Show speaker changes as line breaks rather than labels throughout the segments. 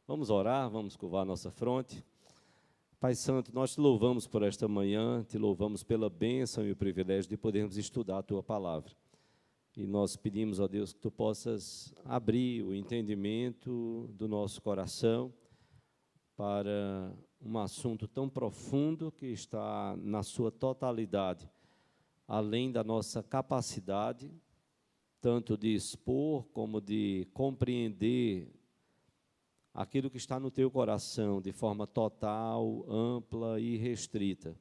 Vamos orar, vamos curvar a nossa fronte. Pai Santo, nós te louvamos por esta manhã, te louvamos pela bênção e o privilégio de podermos estudar a Tua Palavra. E nós pedimos, ó Deus, que Tu possas abrir o entendimento do nosso coração para um assunto tão profundo que está na sua totalidade, além da nossa capacidade, tanto de expor como de compreender aquilo que está no teu coração de forma total, ampla e restrita.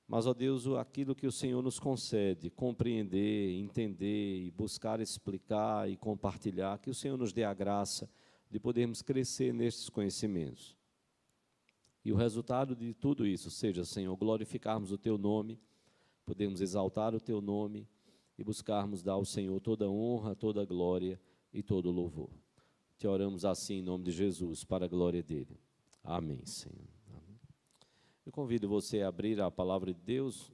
Mas, ó Deus, aquilo que o Senhor nos concede, compreender, entender e buscar explicar e compartilhar, que o Senhor nos dê a graça de podermos crescer nestes conhecimentos. E o resultado de tudo isso seja, Senhor, glorificarmos o Teu nome, podermos exaltar o Teu nome e buscarmos dar ao Senhor toda honra, toda glória e todo louvor. Te oramos assim em nome de Jesus, para a glória dele. Amém, Senhor. Amém. Eu convido você a abrir a palavra de Deus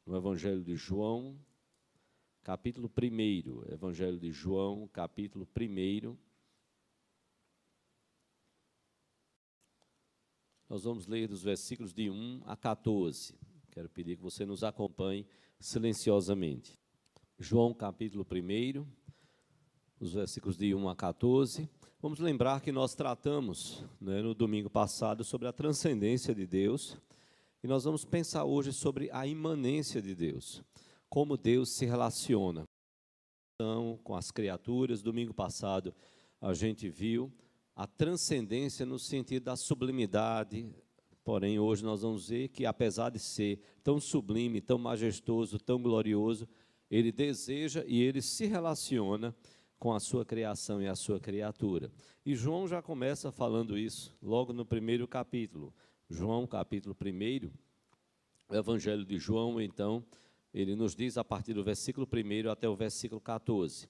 no Evangelho de João, capítulo 1. Evangelho de João, capítulo 1. Nós vamos ler dos versículos de 1 a 14. Quero pedir que você nos acompanhe silenciosamente. João, capítulo 1. Os versículos de 1 a 14, vamos lembrar que nós tratamos, no domingo passado, sobre a transcendência de Deus, e nós vamos pensar hoje sobre a imanência de Deus, como Deus se relaciona com as criaturas. Domingo passado a gente viu a transcendência no sentido da sublimidade, porém hoje nós vamos ver que, apesar de ser tão sublime, tão majestoso, tão glorioso, Ele deseja e Ele se relaciona com a sua criação e a sua criatura. E João já começa falando isso logo no primeiro capítulo. João, capítulo 1, o Evangelho de João, então, ele nos diz a partir do versículo 1 até o versículo 14. No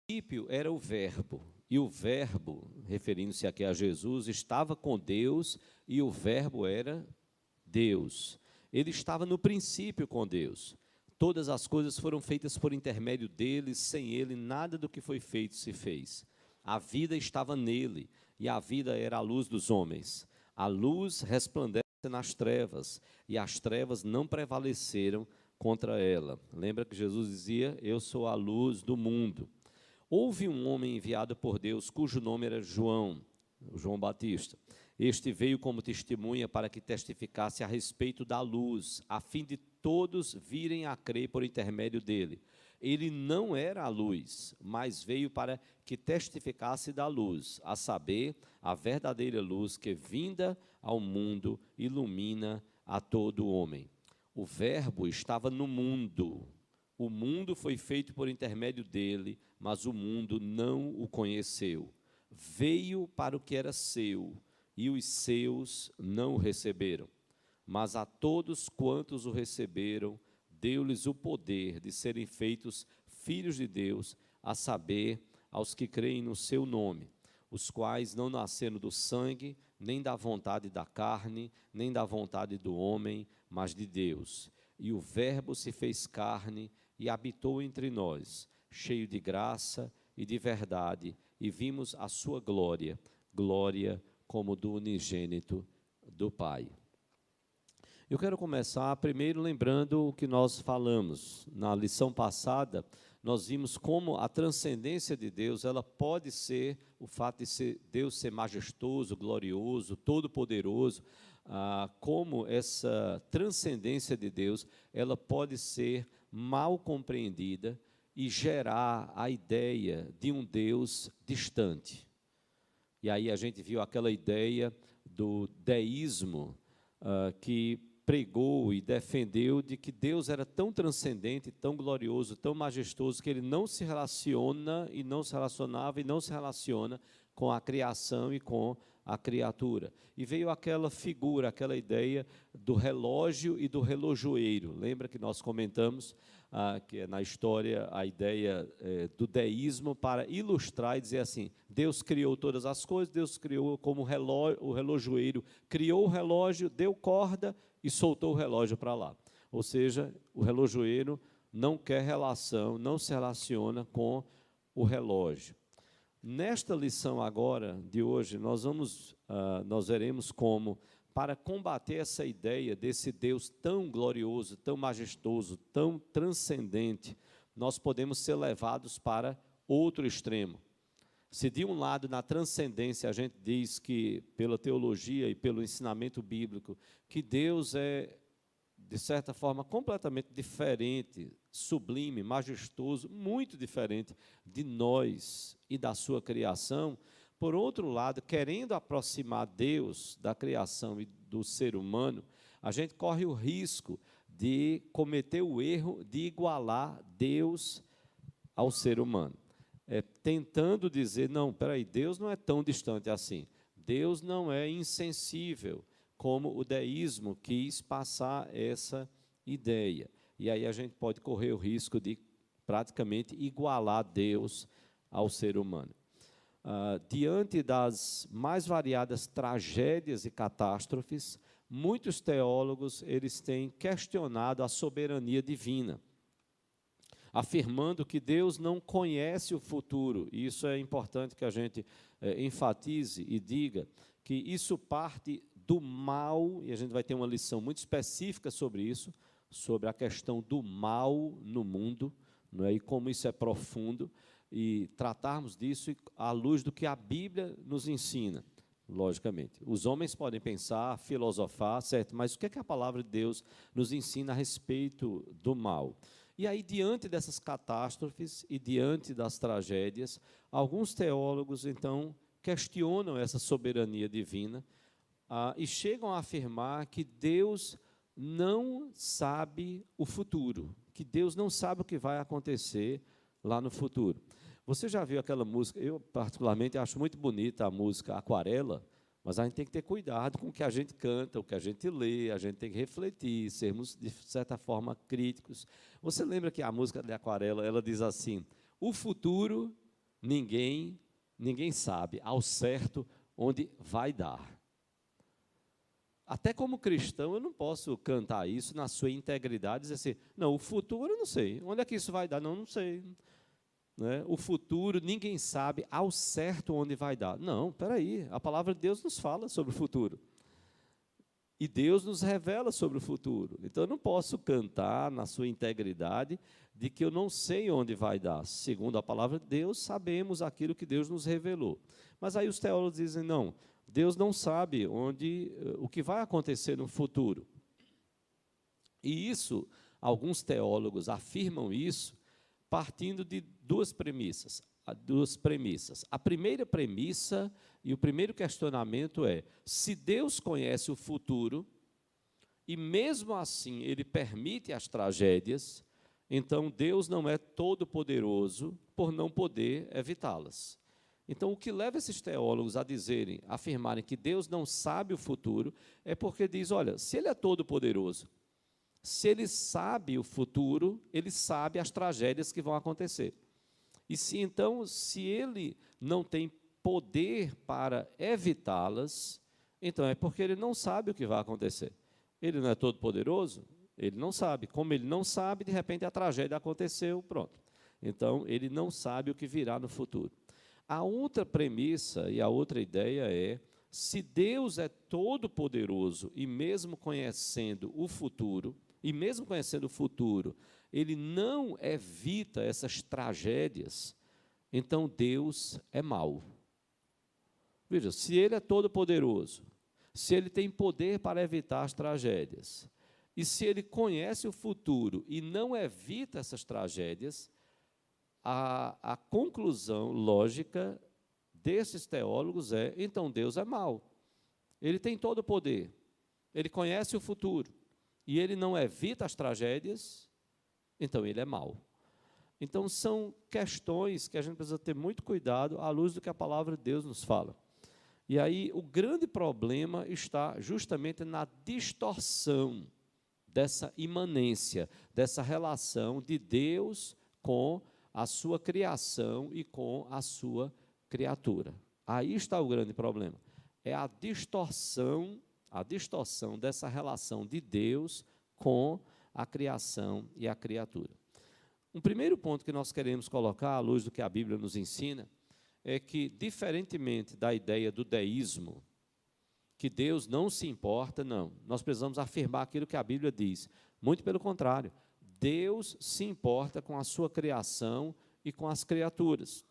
princípio era o Verbo, e o Verbo, referindo-se aqui a Jesus, estava com Deus, e o Verbo era Deus. Ele estava no princípio com Deus. Todas as coisas foram feitas por intermédio dele, sem ele nada do que foi feito se fez. A vida estava nele, e a vida era a luz dos homens. A luz resplandece nas trevas, e as trevas não prevaleceram contra ela. Lembra que Jesus dizia: eu sou a luz do mundo. Houve um homem enviado por Deus, cujo nome era João Batista. Este veio como testemunha para que testificasse a respeito da luz, a fim de todos virem a crer por intermédio dele. Ele não era a luz, mas veio para que testificasse da luz, a saber, a verdadeira luz que, vinda ao mundo, ilumina a todo homem. O Verbo estava no mundo. O mundo foi feito por intermédio dele, mas o mundo não o conheceu. Veio para o que era seu, e os seus não o receberam. Mas a todos quantos o receberam, deu-lhes o poder de serem feitos filhos de Deus, a saber, aos que creem no seu nome, os quais não nasceram do sangue, nem da vontade da carne, nem da vontade do homem, mas de Deus. E o Verbo se fez carne e habitou entre nós, cheio de graça e de verdade, e vimos a sua glória, glória como do unigênito do Pai. Eu quero começar primeiro lembrando o que nós falamos. Na lição passada, nós vimos como a transcendência de Deus, ela pode ser o fato de Deus ser majestoso, glorioso, todo-poderoso, como essa transcendência de Deus, ela pode ser mal compreendida e gerar a ideia de um Deus distante. E aí a gente viu aquela ideia do deísmo, que pregou e defendeu de que Deus era tão transcendente, tão glorioso, tão majestoso, que ele não se relaciona e não se relacionava e não se relaciona com a criação e com a criatura. E veio aquela figura, aquela ideia do relógio e do relojoeiro. Lembra que nós comentamos que é na história a ideia do deísmo para ilustrar e dizer assim: Deus criou todas as coisas, Deus criou como o relojoeiro, criou o relógio, deu corda e soltou o relógio para lá. Ou seja, o relojoeiro não quer relação, não se relaciona com o relógio. Nesta lição agora, de hoje, nós veremos como, para combater essa ideia desse Deus tão glorioso, tão majestoso, tão transcendente, nós podemos ser levados para outro extremo. Se de um lado, na transcendência, a gente diz que, pela teologia e pelo ensinamento bíblico, que Deus é, de certa forma, completamente diferente, sublime, majestoso, muito diferente de nós e da sua criação. Por outro lado, querendo aproximar Deus da criação e do ser humano, a gente corre o risco de cometer o erro de igualar Deus ao ser humano. Tentando dizer, não, peraí, Deus não é tão distante assim. Deus não é insensível, como o deísmo quis passar essa ideia. E aí a gente pode correr o risco de praticamente igualar Deus ao ser humano. Diante das mais variadas tragédias e catástrofes, muitos teólogos eles têm questionado a soberania divina, afirmando que Deus não conhece o futuro. E isso é importante que a gente enfatize e diga que isso parte do mal, e a gente vai ter uma lição muito específica sobre isso, sobre a questão do mal no mundo, não é? E como isso é profundo, e tratarmos disso à luz do que a Bíblia nos ensina, logicamente. Os homens podem pensar, filosofar, certo? Mas o que é que a palavra de Deus nos ensina a respeito do mal? E aí, diante dessas catástrofes e diante das tragédias, alguns teólogos, então, questionam essa soberania divina e chegam a afirmar que Deus não sabe o futuro, que Deus não sabe o que vai acontecer lá no futuro. Você já viu aquela música? Eu, particularmente, acho muito bonita a música Aquarela, mas a gente tem que ter cuidado com o que a gente canta, o que a gente lê, a gente tem que refletir, sermos, de certa forma, críticos. Você lembra que a música de Aquarela, ela diz assim, o futuro ninguém sabe ao certo onde vai dar. Até como cristão, eu não posso cantar isso na sua integridade, dizer assim, não, o futuro eu não sei, onde é que isso vai dar? Não sei. Né? O futuro, ninguém sabe ao certo onde vai dar. Não, espera aí, a palavra de Deus nos fala sobre o futuro. E Deus nos revela sobre o futuro. Então, eu não posso cantar na sua integridade de que eu não sei onde vai dar. Segundo a palavra de Deus, sabemos aquilo que Deus nos revelou. Mas aí os teólogos dizem, não, Deus não sabe o que vai acontecer no futuro. E isso, alguns teólogos afirmam isso, partindo de duas premissas. A primeira premissa e o primeiro questionamento é, se Deus conhece o futuro, e mesmo assim Ele permite as tragédias, então Deus não é todo-poderoso por não poder evitá-las. Então, o que leva esses teólogos a afirmarem que Deus não sabe o futuro, é porque diz, olha, se Ele é todo-poderoso, se Ele sabe o futuro, Ele sabe as tragédias que vão acontecer. E se Ele não tem poder para evitá-las, então é porque Ele não sabe o que vai acontecer. Ele não é todo-poderoso? Ele não sabe. Como Ele não sabe, de repente a tragédia aconteceu, pronto. Então, Ele não sabe o que virá no futuro. A outra premissa e a outra ideia é, se Deus é todo-poderoso e mesmo conhecendo o futuro, Ele não evita essas tragédias, então Deus é mau. Veja, se Ele é todo-poderoso, se Ele tem poder para evitar as tragédias, e se Ele conhece o futuro e não evita essas tragédias, a conclusão lógica desses teólogos é, então Deus é mau. Ele tem todo o poder, Ele conhece o futuro, e Ele não evita as tragédias, então Ele é mau. Então, são questões que a gente precisa ter muito cuidado à luz do que a palavra de Deus nos fala. E aí, o grande problema está justamente na distorção dessa imanência, dessa relação de Deus com a sua criação e com a sua criatura. Aí está o grande problema. É a distorção dessa relação de Deus com a criação e a criatura. Um primeiro ponto que nós queremos colocar, à luz do que a Bíblia nos ensina, é que, diferentemente da ideia do deísmo, que Deus não se importa, não. Nós precisamos afirmar aquilo que a Bíblia diz. Muito pelo contrário, Deus se importa com a sua criação e com as criaturas.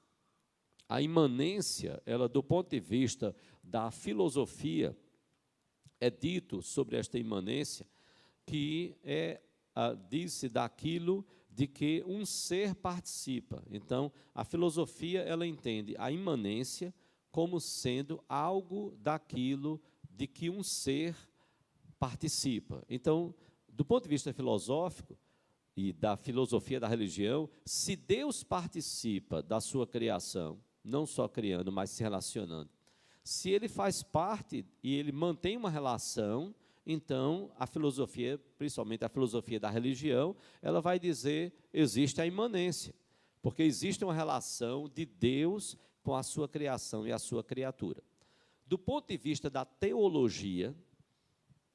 A imanência, ela, do ponto de vista da filosofia, é dito sobre esta imanência que diz-se daquilo de que um ser participa. Então, a filosofia, ela entende a imanência como sendo algo daquilo de que um ser participa. Então, do ponto de vista filosófico e da filosofia da religião, se Deus participa da sua criação, não só criando, mas se relacionando, se ele faz parte e ele mantém uma relação, então a filosofia, principalmente a filosofia da religião, ela vai dizer, existe a imanência, porque existe uma relação de Deus com a sua criação e a sua criatura. Do ponto de vista da teologia,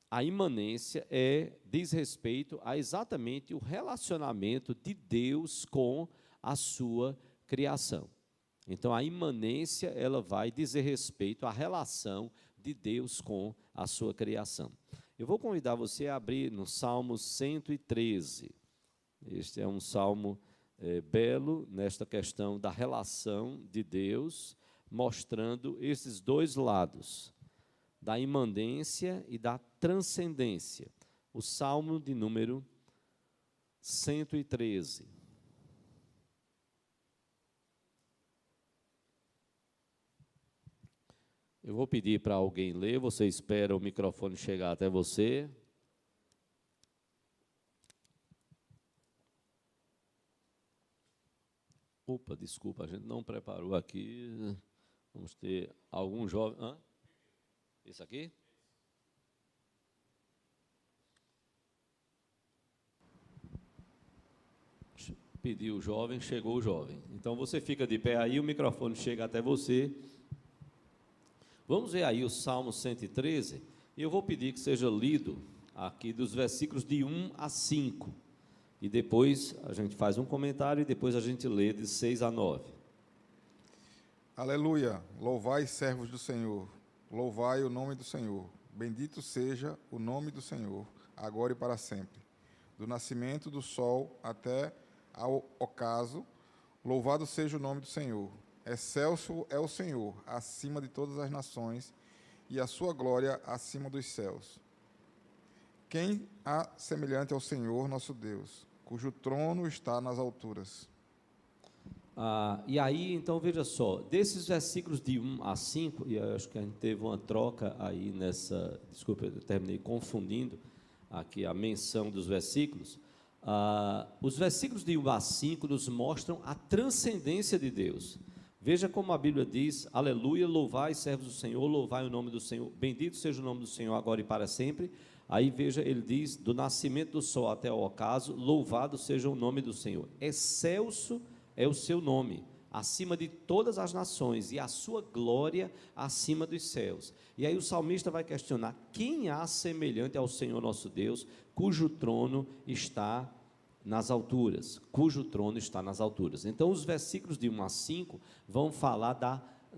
a imanência diz respeito a exatamente o relacionamento de Deus com a sua criação. Então, a imanência, ela vai dizer respeito à relação de Deus com a sua criação. Eu vou convidar você a abrir no Salmo 113. Este é um salmo belo nesta questão da relação de Deus, mostrando esses dois lados, da imanência e da transcendência. O Salmo de número 113. Eu vou pedir para alguém ler, você espera o microfone chegar até você. Opa, desculpa, a gente não preparou aqui. Vamos ter algum jovem. Hã? Esse aqui? Pediu o jovem, chegou o jovem. Então você fica de pé aí, o microfone chega até você. Vamos ver aí o Salmo 113, e eu vou pedir que seja lido aqui dos versículos de 1 a 5. E depois a gente faz um comentário e depois a gente lê de 6 a 9.
Aleluia! Louvai, servos do Senhor, louvai o nome do Senhor. Bendito seja o nome do Senhor, agora e para sempre. Do nascimento do sol até ao ocaso, louvado seja o nome do Senhor. Excelso é o Senhor, acima de todas as nações, e a sua glória acima dos céus. Quem há semelhante ao Senhor, nosso Deus, cujo trono está nas alturas?
E aí, então, veja só, desses versículos de 1 a 5, e eu acho que a gente teve uma troca aí nessa, desculpa, eu terminei confundindo aqui a menção dos versículos. Os versículos de 1 a 5 nos mostram a transcendência de Deus. Veja como a Bíblia diz, aleluia, louvai, servos do Senhor, louvai o nome do Senhor, bendito seja o nome do Senhor agora e para sempre. Aí veja, ele diz, do nascimento do sol até ao ocaso, louvado seja o nome do Senhor. Excelso é o seu nome, acima de todas as nações, e a sua glória acima dos céus. E aí o salmista vai questionar, quem há semelhante ao Senhor nosso Deus, cujo trono está nas alturas, cujo trono está nas alturas. Então, os versículos de 1 a 5 vão falar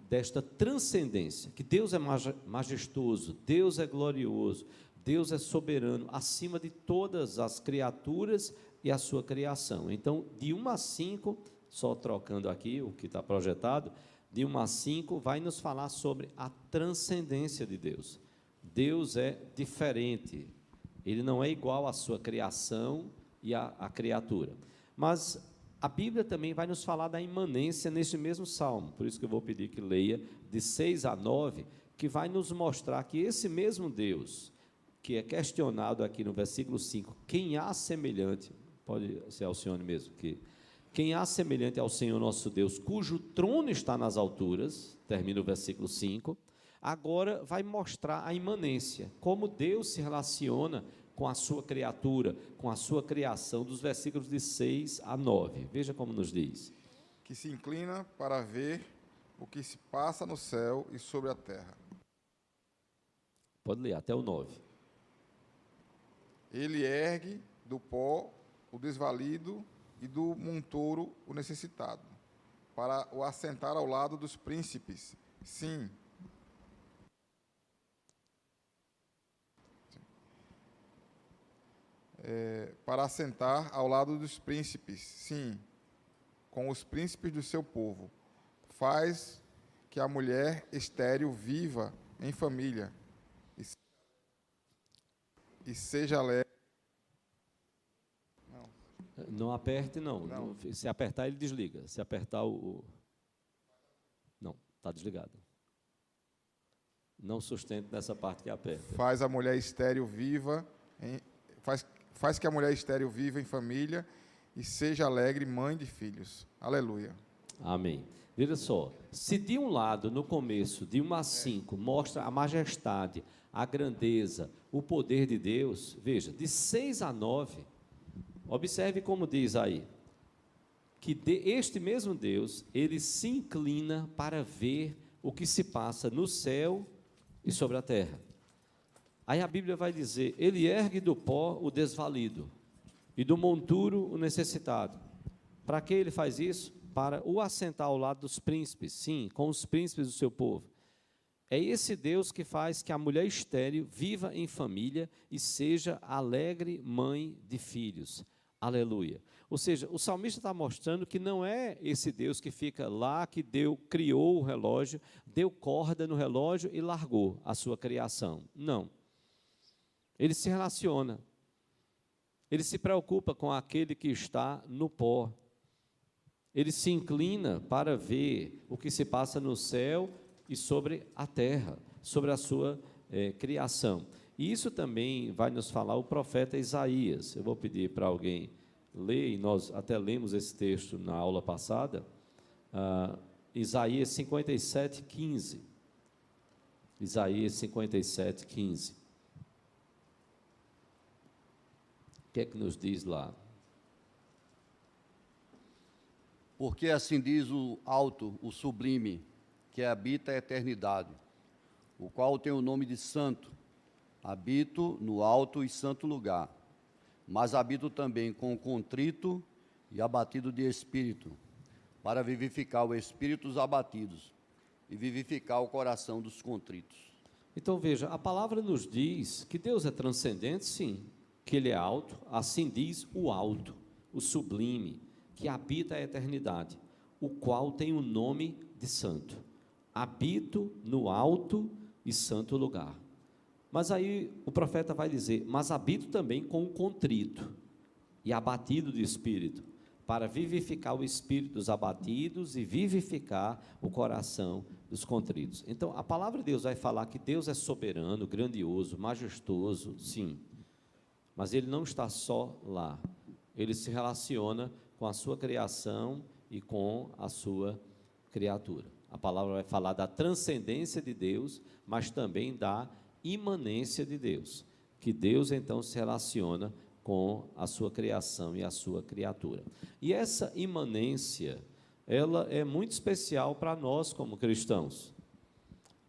desta transcendência, que Deus é majestoso, Deus é glorioso, Deus é soberano, acima de todas as criaturas e a sua criação. Então, de 1 a 5, só trocando aqui o que está projetado, de 1 a 5 vai nos falar sobre a transcendência de Deus. Deus é diferente, Ele não é igual à sua criação e a criatura. Mas a Bíblia também vai nos falar da imanência neste mesmo salmo, por isso que eu vou pedir que leia de 6 a 9, que vai nos mostrar que esse mesmo Deus, que é questionado aqui no versículo 5, quem há semelhante, pode ser Alcione mesmo, que quem há semelhante ao Senhor nosso Deus, cujo trono está nas alturas, termina o versículo 5, agora vai mostrar a imanência, como Deus se relaciona com a sua criatura, com a sua criação, dos versículos de 6 a 9. Veja como nos diz.
Que se inclina para ver o que se passa no céu e sobre a terra.
Pode ler até o 9.
Ele ergue do pó o desvalido e do montouro o necessitado, para o assentar ao lado dos príncipes. Sim. Para assentar ao lado dos príncipes, sim, com os príncipes do seu povo. Faz que a mulher estéril viva em família e seja alegre.
Não aperte, não. Se apertar, ele desliga. Se apertar Não, está desligado. Não sustente nessa parte que aperta.
Faz a mulher estéril viva Faz que a mulher estéril viva em família e seja alegre mãe de filhos. Aleluia.
Amém. Veja só, se de um lado, no começo, de 1 a 5, mostra a majestade, a grandeza, o poder de Deus, veja, de 6 a 9, observe como diz aí, que este mesmo Deus, ele se inclina para ver o que se passa no céu e sobre a terra. Aí a Bíblia vai dizer, ele ergue do pó o desvalido e do monturo o necessitado. Para que ele faz isso? Para o assentar ao lado dos príncipes, sim, com os príncipes do seu povo. É esse Deus que faz que a mulher estéril viva em família e seja alegre mãe de filhos. Aleluia. Ou seja, o salmista está mostrando que não é esse Deus que fica lá, que criou o relógio, deu corda no relógio e largou a sua criação. Não. Ele se relaciona. Ele se preocupa com aquele que está no pó. Ele se inclina para ver o que se passa no céu e sobre a terra, sobre a sua criação. E isso também vai nos falar o profeta Isaías. Eu vou pedir para alguém ler, e nós até lemos esse texto na aula passada, Isaías 57, 15. Isaías 57, 15. O que é que nos diz lá?
Porque assim diz o alto, o sublime, que habita a eternidade, o qual tem o nome de santo. Habito no alto e santo lugar, mas habito também com o contrito e abatido de espírito, para vivificar o espírito dos abatidos e vivificar o coração dos contritos.
Então veja, a palavra nos diz que Deus é transcendente, sim, que Ele é alto, assim diz o alto, o sublime, que habita a eternidade, o qual tem o nome de santo. Habito no alto e santo lugar. Mas aí o profeta vai dizer, mas habito também com o contrito e abatido de espírito, para vivificar o espírito dos abatidos e vivificar o coração dos contritos. Então, a palavra de Deus vai falar que Deus é soberano, grandioso, majestoso, sim, mas Ele não está só lá, Ele se relaciona com a sua criação e com a sua criatura. A palavra vai falar da transcendência de Deus, mas também da imanência de Deus, que Deus então se relaciona com a sua criação e a sua criatura. E essa imanência, ela é muito especial para nós como cristãos,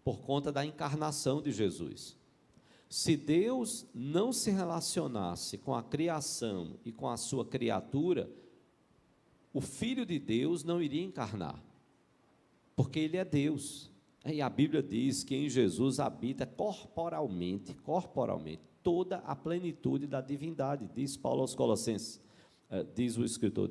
por conta da encarnação de Jesus. Se Deus não se relacionasse com a criação e com a sua criatura, o Filho de Deus não iria encarnar, porque Ele é Deus. E a Bíblia diz que em Jesus habita corporalmente, toda a plenitude da divindade, diz Paulo aos Colossenses, diz o escritor,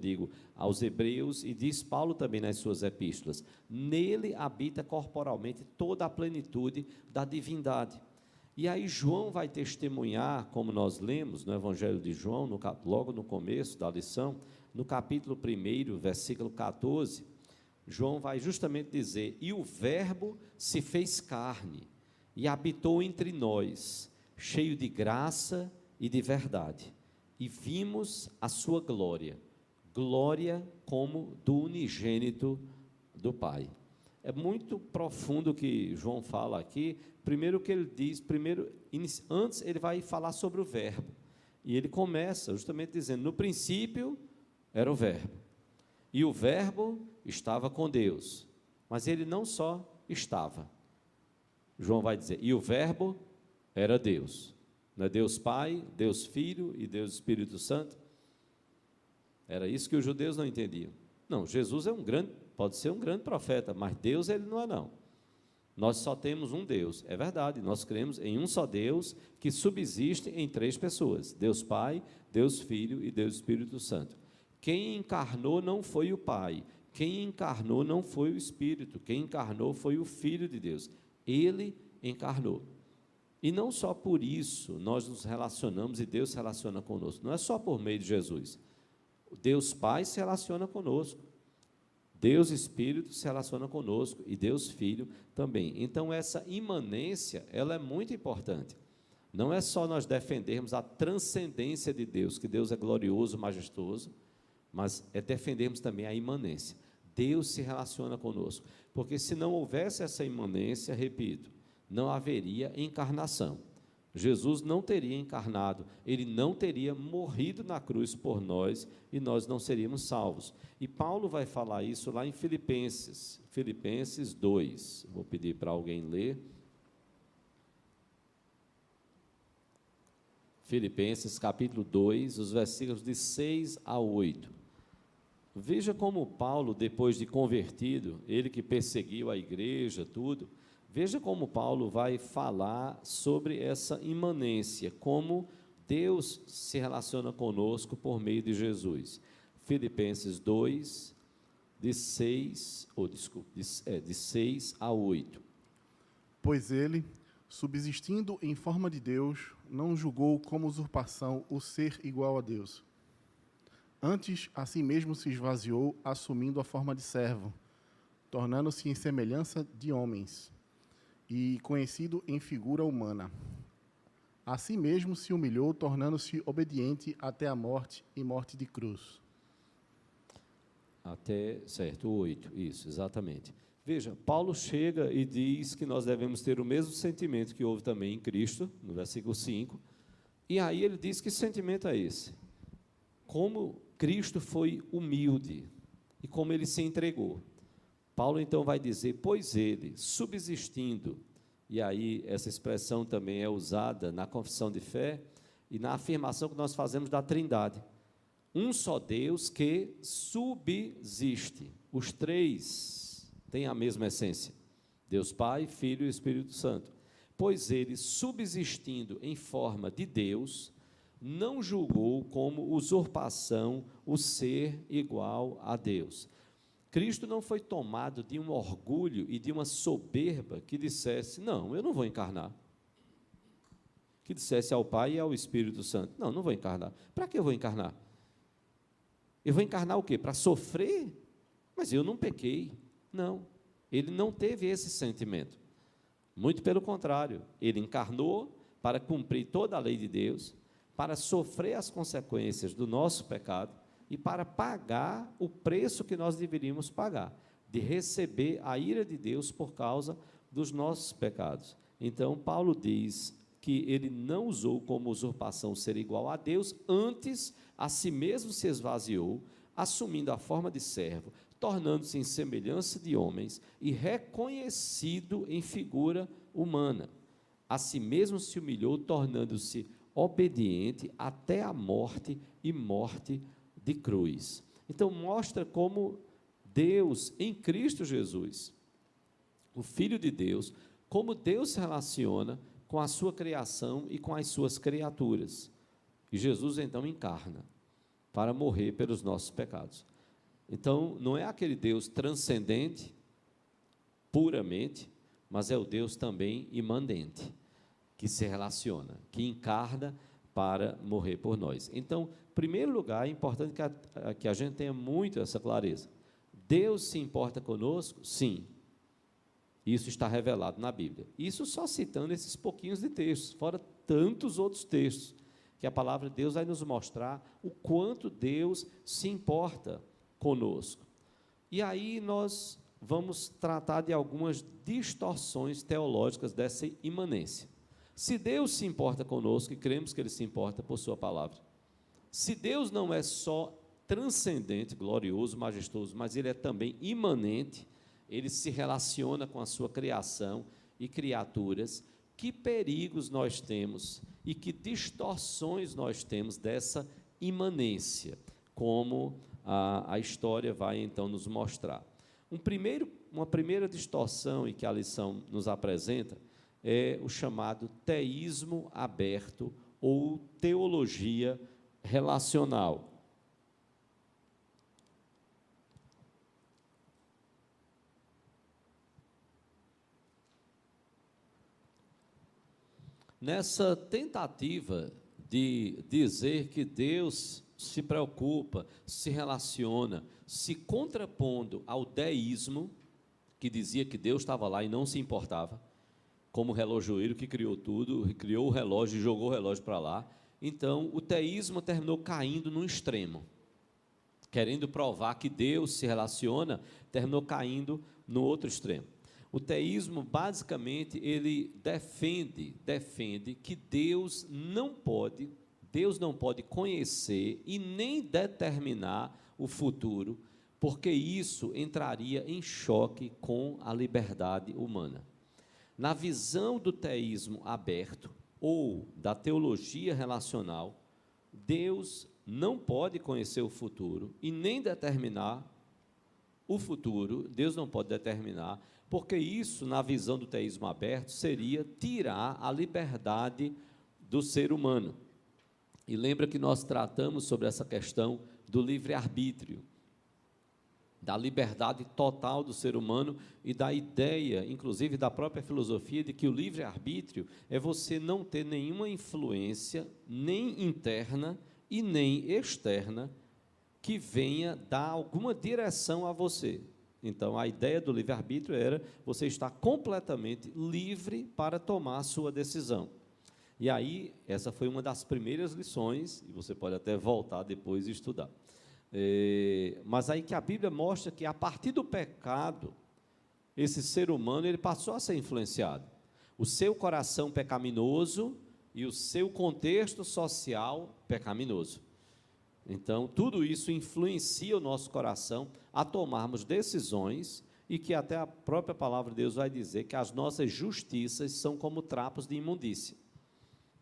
aos Hebreus, e diz Paulo também nas suas epístolas, nele habita corporalmente toda a plenitude da divindade. E aí João vai testemunhar, como nós lemos no Evangelho de João, logo no começo da lição, no capítulo 1, versículo 14, João vai justamente dizer, e o verbo se fez carne, e habitou entre nós, cheio de graça e de verdade, e vimos a sua glória, glória como do unigênito do Pai. É muito profundo o que João fala aqui. Primeiro que ele diz, antes ele vai falar sobre o verbo, e ele começa justamente dizendo, no princípio era o verbo, e o verbo estava com Deus, mas ele não só estava, João vai dizer, e o verbo era Deus, não é Deus Pai, Deus Filho e Deus Espírito Santo? Era isso que os judeus não entendiam. Não, Jesus é um grande pode ser um grande profeta, mas Deus ele não é não. Nós só temos um Deus, é verdade, nós cremos em um só Deus que subsiste em três pessoas, Deus Pai, Deus Filho e Deus Espírito Santo. Quem encarnou não foi o Pai, quem encarnou não foi o Espírito, quem encarnou foi o Filho de Deus, ele encarnou. E não só por isso nós nos relacionamos e Deus se relaciona conosco, não é só por meio de Jesus. Deus Pai se relaciona conosco, Deus Espírito se relaciona conosco e Deus Filho também. Então essa imanência, ela é muito importante. Não é só nós defendermos a transcendência de Deus, que Deus é glorioso, majestoso, mas é defendermos também a imanência. Deus se relaciona conosco, porque se não houvesse essa imanência, repito, não haveria encarnação. Jesus não teria encarnado, ele não teria morrido na cruz por nós e nós não seríamos salvos. E Paulo vai falar isso lá em Filipenses 2. Vou pedir para alguém ler. Filipenses capítulo 2, os versículos de 6 a 8. Veja como Paulo, depois de convertido, ele que perseguiu a igreja, tudo, veja como Paulo vai falar sobre essa imanência, como Deus se relaciona conosco por meio de Jesus. Filipenses 2, de 6 a 8.
Pois ele, subsistindo em forma de Deus, não julgou como usurpação o ser igual a Deus. Antes, a si mesmo se esvaziou, assumindo a forma de servo, tornando-se em semelhança de homens, e conhecido em figura humana. A si mesmo se humilhou, tornando-se obediente até a morte e morte de cruz.
Certo, 8, isso, exatamente. Veja, Paulo chega e diz que nós devemos ter o mesmo sentimento que houve também em Cristo, no versículo 5, e aí ele diz que sentimento é esse? Como Cristo foi humilde e como ele se entregou. Paulo então vai dizer, pois ele, subsistindo, e aí essa expressão também é usada na confissão de fé e na afirmação que nós fazemos da Trindade. Um só Deus que subsiste. Os três têm a mesma essência. Deus Pai, Filho e Espírito Santo. Pois ele, subsistindo em forma de Deus, não julgou como usurpação o ser igual a Deus. Cristo não foi tomado de um orgulho e de uma soberba que dissesse, não, eu não vou encarnar. Que dissesse ao Pai e ao Espírito Santo, não, não vou encarnar. Para que eu vou encarnar? Eu vou encarnar o quê? Para sofrer? Mas eu não pequei. Não, ele não teve esse sentimento. Muito pelo contrário, ele encarnou para cumprir toda a lei de Deus, para sofrer as consequências do nosso pecado e para pagar o preço que nós deveríamos pagar, de receber a ira de Deus por causa dos nossos pecados. Então, Paulo diz que ele não usou como usurpação ser igual a Deus, antes a si mesmo se esvaziou, assumindo a forma de servo, tornando-se em semelhança de homens e reconhecido em figura humana. A si mesmo se humilhou, tornando-se obediente até a morte e morte de cruz. Então mostra como Deus, em Cristo Jesus, o Filho de Deus, como Deus se relaciona com a sua criação e com as suas criaturas. E Jesus então encarna para morrer pelos nossos pecados. Então não é aquele Deus transcendente puramente, mas é o Deus também imanente, que se relaciona, que encarna para morrer por nós. Então, em primeiro lugar, é importante que a gente tenha muito essa clareza. Deus se importa conosco? Sim. Isso está revelado na Bíblia. Isso só citando esses pouquinhos de textos, fora tantos outros textos, que a palavra de Deus vai nos mostrar o quanto Deus se importa conosco. E aí nós vamos tratar de algumas distorções teológicas dessa imanência. Se Deus se importa conosco, e cremos que Ele se importa por sua palavra, se Deus não é só transcendente, glorioso, majestoso, mas Ele é também imanente, Ele se relaciona com a sua criação e criaturas, que perigos nós temos e que distorções nós temos dessa imanência, como a história vai então nos mostrar. Uma primeira distorção e que a lição nos apresenta é o chamado teísmo aberto ou teologia relacional. Nessa tentativa de dizer que Deus se preocupa, se relaciona, se contrapondo ao deísmo, que dizia que Deus estava lá e não se importava, como relojoeiro que criou tudo, criou o relógio e jogou o relógio para lá. Então, o teísmo terminou caindo num extremo, querendo provar que Deus se relaciona, terminou caindo no outro extremo. O teísmo, basicamente, ele defende que Deus não pode conhecer e nem determinar o futuro, porque isso entraria em choque com a liberdade humana. Na visão do teísmo aberto, ou da teologia relacional, Deus não pode conhecer o futuro e nem determinar o futuro, Deus não pode determinar, porque isso, na visão do teísmo aberto, seria tirar a liberdade do ser humano. E lembra que nós tratamos sobre essa questão do livre-arbítrio, da liberdade total do ser humano e da ideia, inclusive da própria filosofia, de que o livre-arbítrio é você não ter nenhuma influência, nem interna e nem externa, que venha dar alguma direção a você. Então, a ideia do livre-arbítrio era você estar completamente livre para tomar a sua decisão. E aí, essa foi uma das primeiras lições, e você pode até voltar depois e estudar. Mas aí que a Bíblia mostra que, a partir do pecado, esse ser humano ele passou a ser influenciado. O seu coração pecaminoso e o seu contexto social pecaminoso. Então, tudo isso influencia o nosso coração a tomarmos decisões e que até a própria palavra de Deus vai dizer que as nossas justiças são como trapos de imundícia.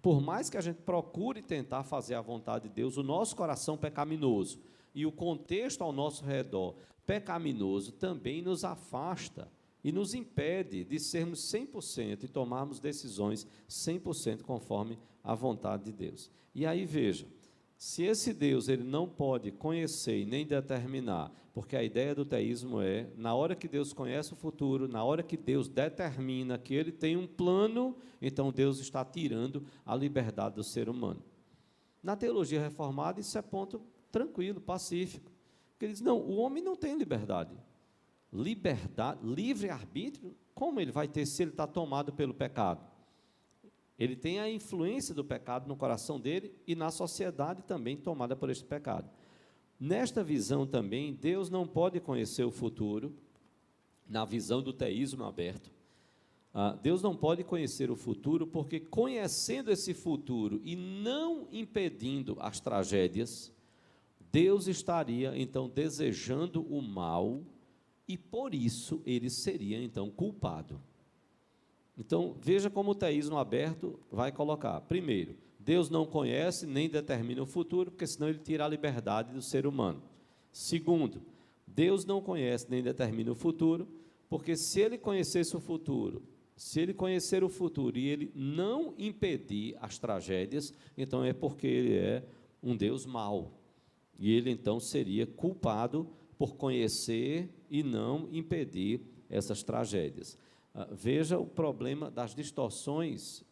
Por mais que a gente procure tentar fazer a vontade de Deus, o nosso coração pecaminoso e o contexto ao nosso redor pecaminoso também nos afasta e nos impede de sermos 100% e tomarmos decisões 100% conforme a vontade de Deus. E aí veja, se esse Deus ele não pode conhecer e nem determinar, porque a ideia do teísmo é, na hora que Deus conhece o futuro, na hora que Deus determina que ele tem um plano, então Deus está tirando a liberdade do ser humano. Na teologia reformada, isso é ponto tranquilo, pacífico. Porque ele diz, não, o homem não tem liberdade. Livre-arbítrio, como ele vai ter se ele está tomado pelo pecado? Ele tem a influência do pecado no coração dele e na sociedade também tomada por este pecado. Nesta visão também, Deus não pode conhecer o futuro, na visão do teísmo aberto. Deus não pode conhecer o futuro, porque conhecendo esse futuro e não impedindo as tragédias, Deus estaria, então, desejando o mal e, por isso, ele seria, então, culpado. Então, veja como o teísmo aberto vai colocar. Primeiro, Deus não conhece nem determina o futuro, porque senão ele tira a liberdade do ser humano. Segundo, Deus não conhece nem determina o futuro, porque se ele conhecesse o futuro, se ele conhecer o futuro e ele não impedir as tragédias, então é porque ele é um Deus mau. E ele então seria culpado por conhecer e não impedir essas tragédias. Veja o problema das distorções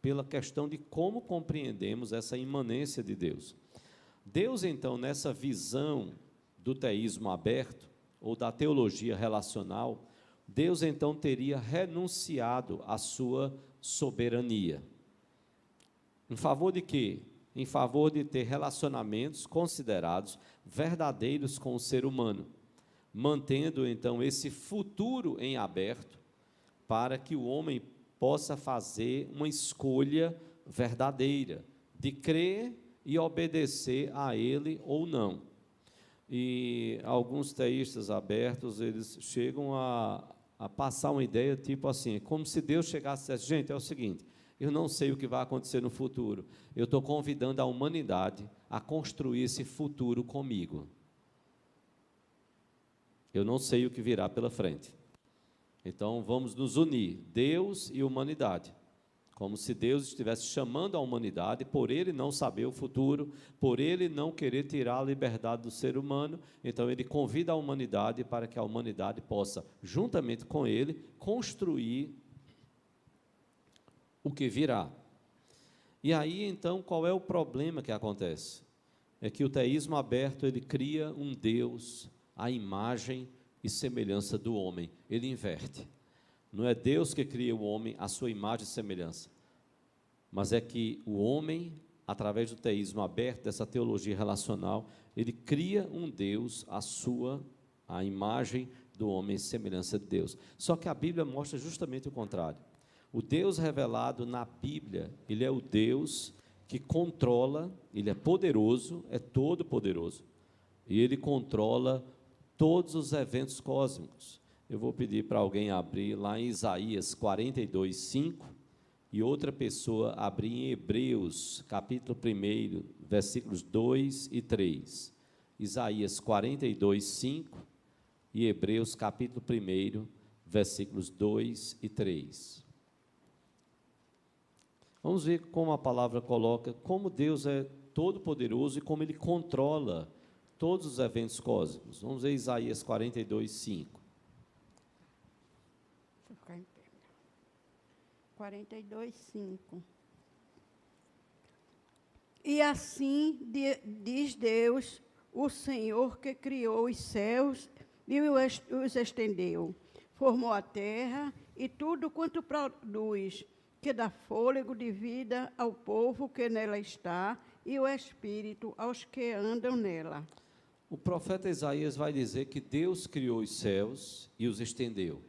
pela questão de como compreendemos essa imanência de Deus. Deus, então, nessa visão do teísmo aberto, ou da teologia relacional, Deus, então, teria renunciado à sua soberania. Em favor de quê? Em favor de ter relacionamentos considerados verdadeiros com o ser humano, mantendo, então, esse futuro em aberto, para que o homem possa fazer uma escolha verdadeira, de crer e obedecer a ele ou não. E alguns teístas abertos, eles chegam a passar uma ideia tipo assim, como se Deus chegasse e dissesse, gente, é o seguinte, eu não sei o que vai acontecer no futuro, eu estou convidando a humanidade a construir esse futuro comigo. Eu não sei o que virá pela frente. Então, vamos nos unir, Deus e humanidade. Como se Deus estivesse chamando a humanidade, por Ele não saber o futuro, por Ele não querer tirar a liberdade do ser humano, então Ele convida a humanidade para que a humanidade possa, juntamente com Ele, construir o que virá. E aí, então, qual é o problema que acontece? É que o teísmo aberto, ele cria um Deus à imagem e semelhança do homem. Ele inverte. Não é Deus que cria o homem à sua imagem e semelhança, mas é que o homem, através do teísmo aberto, dessa teologia relacional, ele cria um Deus à imagem do homem e semelhança de Deus. Só que a Bíblia mostra justamente o contrário. O Deus revelado na Bíblia, ele é o Deus que controla, ele é poderoso, é todo poderoso, e ele controla todos os eventos cósmicos. Eu vou pedir para alguém abrir lá em Isaías 42, 5, e outra pessoa abrir em Hebreus, capítulo 1, versículos 2 e 3. Isaías 42, 5 e Hebreus, capítulo 1, versículos 2 e 3. Vamos ver como a palavra coloca, como Deus é todo-poderoso e como Ele controla todos os eventos cósmicos. Vamos ver Isaías 42, 5.
Deixa eu ficar em pé. 42, 5. E assim diz Deus, o Senhor que criou os céus e os estendeu, formou a terra e tudo quanto produz, que dá fôlego de vida ao povo que nela está e o espírito aos que andam nela.
O profeta Isaías vai dizer que Deus criou os céus e os estendeu,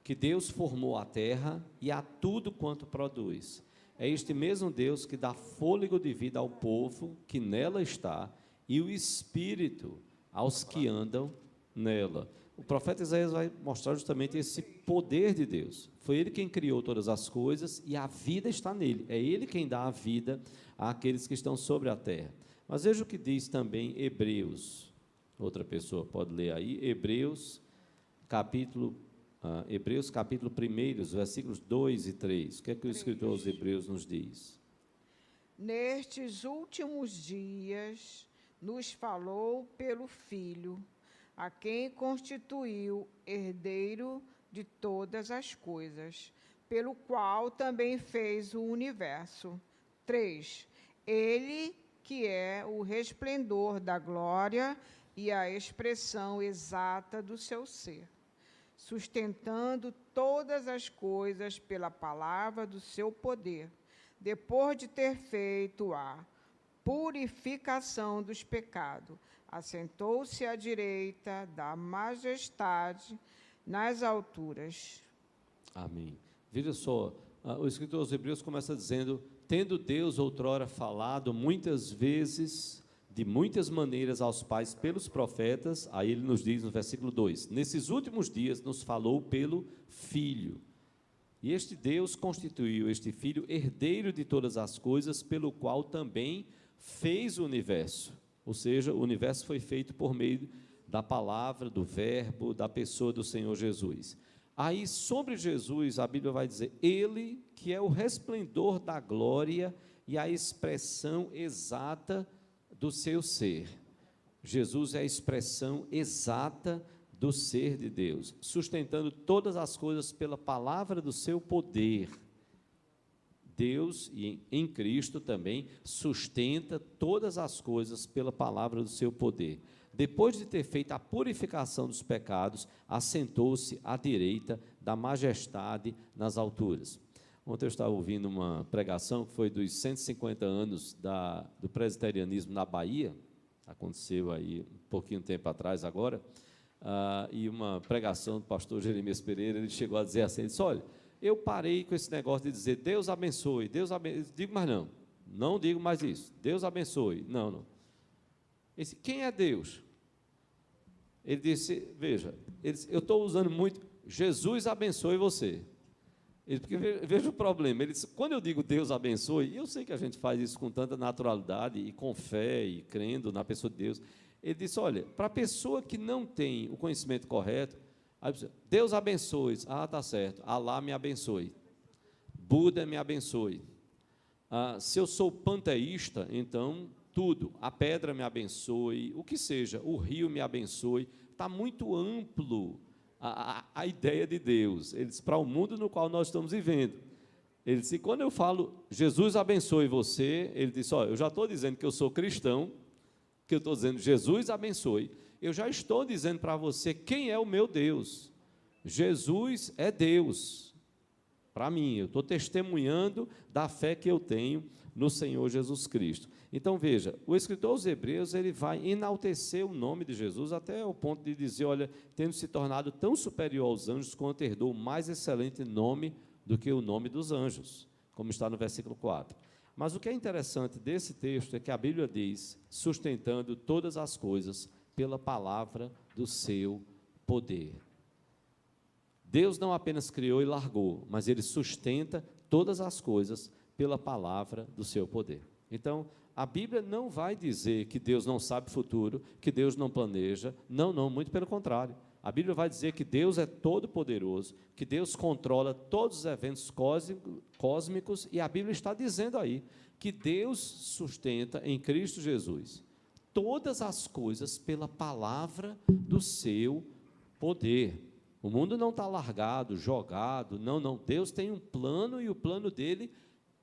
que Deus formou a terra e a tudo quanto produz. É este mesmo Deus que dá fôlego de vida ao povo que nela está e o espírito aos que andam nela. O profeta Isaías vai mostrar justamente esse poder de Deus. Foi Ele quem criou todas as coisas e a vida está nele. É Ele quem dá a vida àqueles que estão sobre a terra. Mas veja o que diz também Hebreus. Outra pessoa pode ler aí. Hebreus, capítulo 1, os versículos 2 e 3. O que é que o escritor aos Hebreus nos diz?
Nestes últimos dias nos falou pelo Filho, a quem constituiu herdeiro de todas as coisas, pelo qual também fez o universo. 3. Ele que é o resplendor da glória e a expressão exata do seu ser, sustentando todas as coisas pela palavra do seu poder, depois de ter feito a purificação dos pecados, assentou-se à direita da majestade nas alturas.
Amém. Veja só, o escritor aos Hebreus começa dizendo: tendo Deus outrora falado muitas vezes, de muitas maneiras aos pais pelos profetas, aí ele nos diz no versículo 2, nesses últimos dias nos falou pelo Filho. E este Deus constituiu este Filho herdeiro de todas as coisas, pelo qual também fez o universo. Ou seja, o universo foi feito por meio da palavra, do verbo, da pessoa do Senhor Jesus. Aí, sobre Jesus, a Bíblia vai dizer, Ele que é o resplendor da glória e a expressão exata do seu ser. Jesus é a expressão exata do ser de Deus, sustentando todas as coisas pela palavra do seu poder. Deus, e em Cristo também, sustenta todas as coisas pela palavra do seu poder. Depois de ter feito a purificação dos pecados, assentou-se à direita da majestade nas alturas. Ontem eu estava ouvindo uma pregação que foi dos 150 anos do presbiterianismo na Bahia, aconteceu aí um pouquinho tempo atrás agora, e uma pregação do pastor Jeremias Pereira, ele chegou a dizer assim, ele disse, olha, eu parei com esse negócio de dizer, Deus abençoe, digo mais não digo mais isso, Deus abençoe, não. Ele disse, quem é Deus? Ele disse, veja, eu estou usando muito, Jesus abençoe você. Porque veja o problema, ele disse, quando eu digo Deus abençoe, e eu sei que a gente faz isso com tanta naturalidade, e com fé, e crendo na pessoa de Deus, Ele disse, olha, para a pessoa que não tem o conhecimento correto, aí você, Deus abençoe. Ah, tá certo. Alá me abençoe. Buda me abençoe. Se eu sou panteísta, então tudo. A pedra me abençoe, o que seja, o rio me abençoe. Está muito amplo a ideia de Deus. Ele disse, para o mundo no qual nós estamos vivendo. Ele disse, quando eu falo, Jesus abençoe você, ele disse, olha, eu já estou dizendo que eu sou cristão, que eu estou dizendo, Jesus abençoe, eu já estou dizendo para você quem é o meu Deus. Jesus é Deus, para mim, eu estou testemunhando da fé que eu tenho no Senhor Jesus Cristo. Então, veja, o escritor aos Hebreus, ele vai enaltecer o nome de Jesus, até o ponto de dizer, olha, tendo se tornado tão superior aos anjos, quanto herdou o mais excelente nome do que o nome dos anjos, como está no versículo 4. Mas o que é interessante desse texto é que a Bíblia diz, sustentando todas as coisas pela palavra do seu poder. Deus não apenas criou e largou, mas Ele sustenta todas as coisas pela palavra do seu poder. Então, a Bíblia não vai dizer que Deus não sabe o futuro, que Deus não planeja, não, muito pelo contrário. A Bíblia vai dizer que Deus é todo-poderoso, que Deus controla todos os eventos cósmicos, e a Bíblia está dizendo aí que Deus sustenta em Cristo Jesus todas as coisas pela palavra do seu poder. O mundo não está largado, jogado, não. Deus tem um plano e o plano dele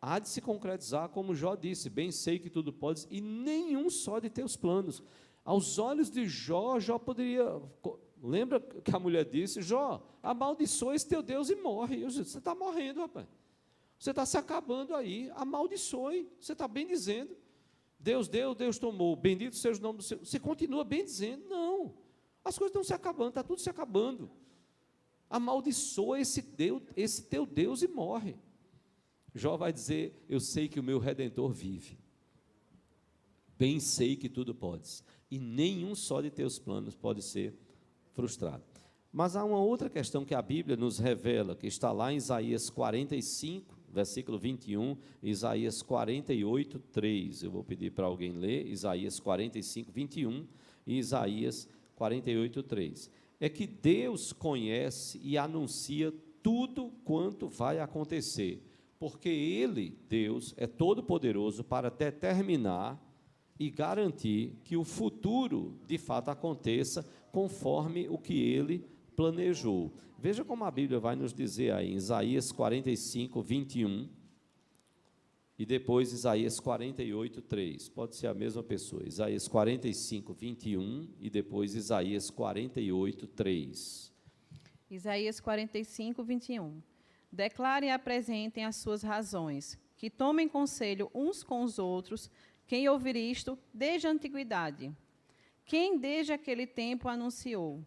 há de se concretizar, como Jó disse, bem sei que tudo pode, e nenhum só de teus planos. Aos olhos de Jó, Jó poderia... Lembra que a mulher disse, Jó, amaldiçoa esse teu Deus e morre. Eu disse, você está morrendo, rapaz. Você está se acabando aí, amaldiçoe. Você está bem dizendo. Deus deu, Deus tomou. Bendito seja o nome do Senhor. Você continua bem dizendo. Não. As coisas estão se acabando, está tudo se acabando. Amaldiçoa esse teu Deus e morre. Jó vai dizer, eu sei que o meu Redentor vive. Bem sei que tudo podes. E nenhum só de teus planos pode ser frustrado. Mas há uma outra questão que a Bíblia nos revela, que está lá em Isaías 45, versículo 21, Isaías 48, 3. Eu vou pedir para alguém ler Isaías 45, 21 e Isaías 48, 3. É que Deus conhece e anuncia tudo quanto vai acontecer, porque Ele, Deus, é todo-poderoso para determinar e garantir que o futuro, de fato, aconteça conforme o que Ele planejou. Veja como a Bíblia vai nos dizer aí, em Isaías 45, 21, e depois Isaías 48, 3. Pode ser a mesma pessoa. Isaías 45, 21, e depois Isaías 48, 3.
Isaías 45, 21. Declarem e apresentem as suas razões, que tomem conselho uns com os outros, quem ouvir isto desde a antiguidade. Quem desde aquele tempo anunciou?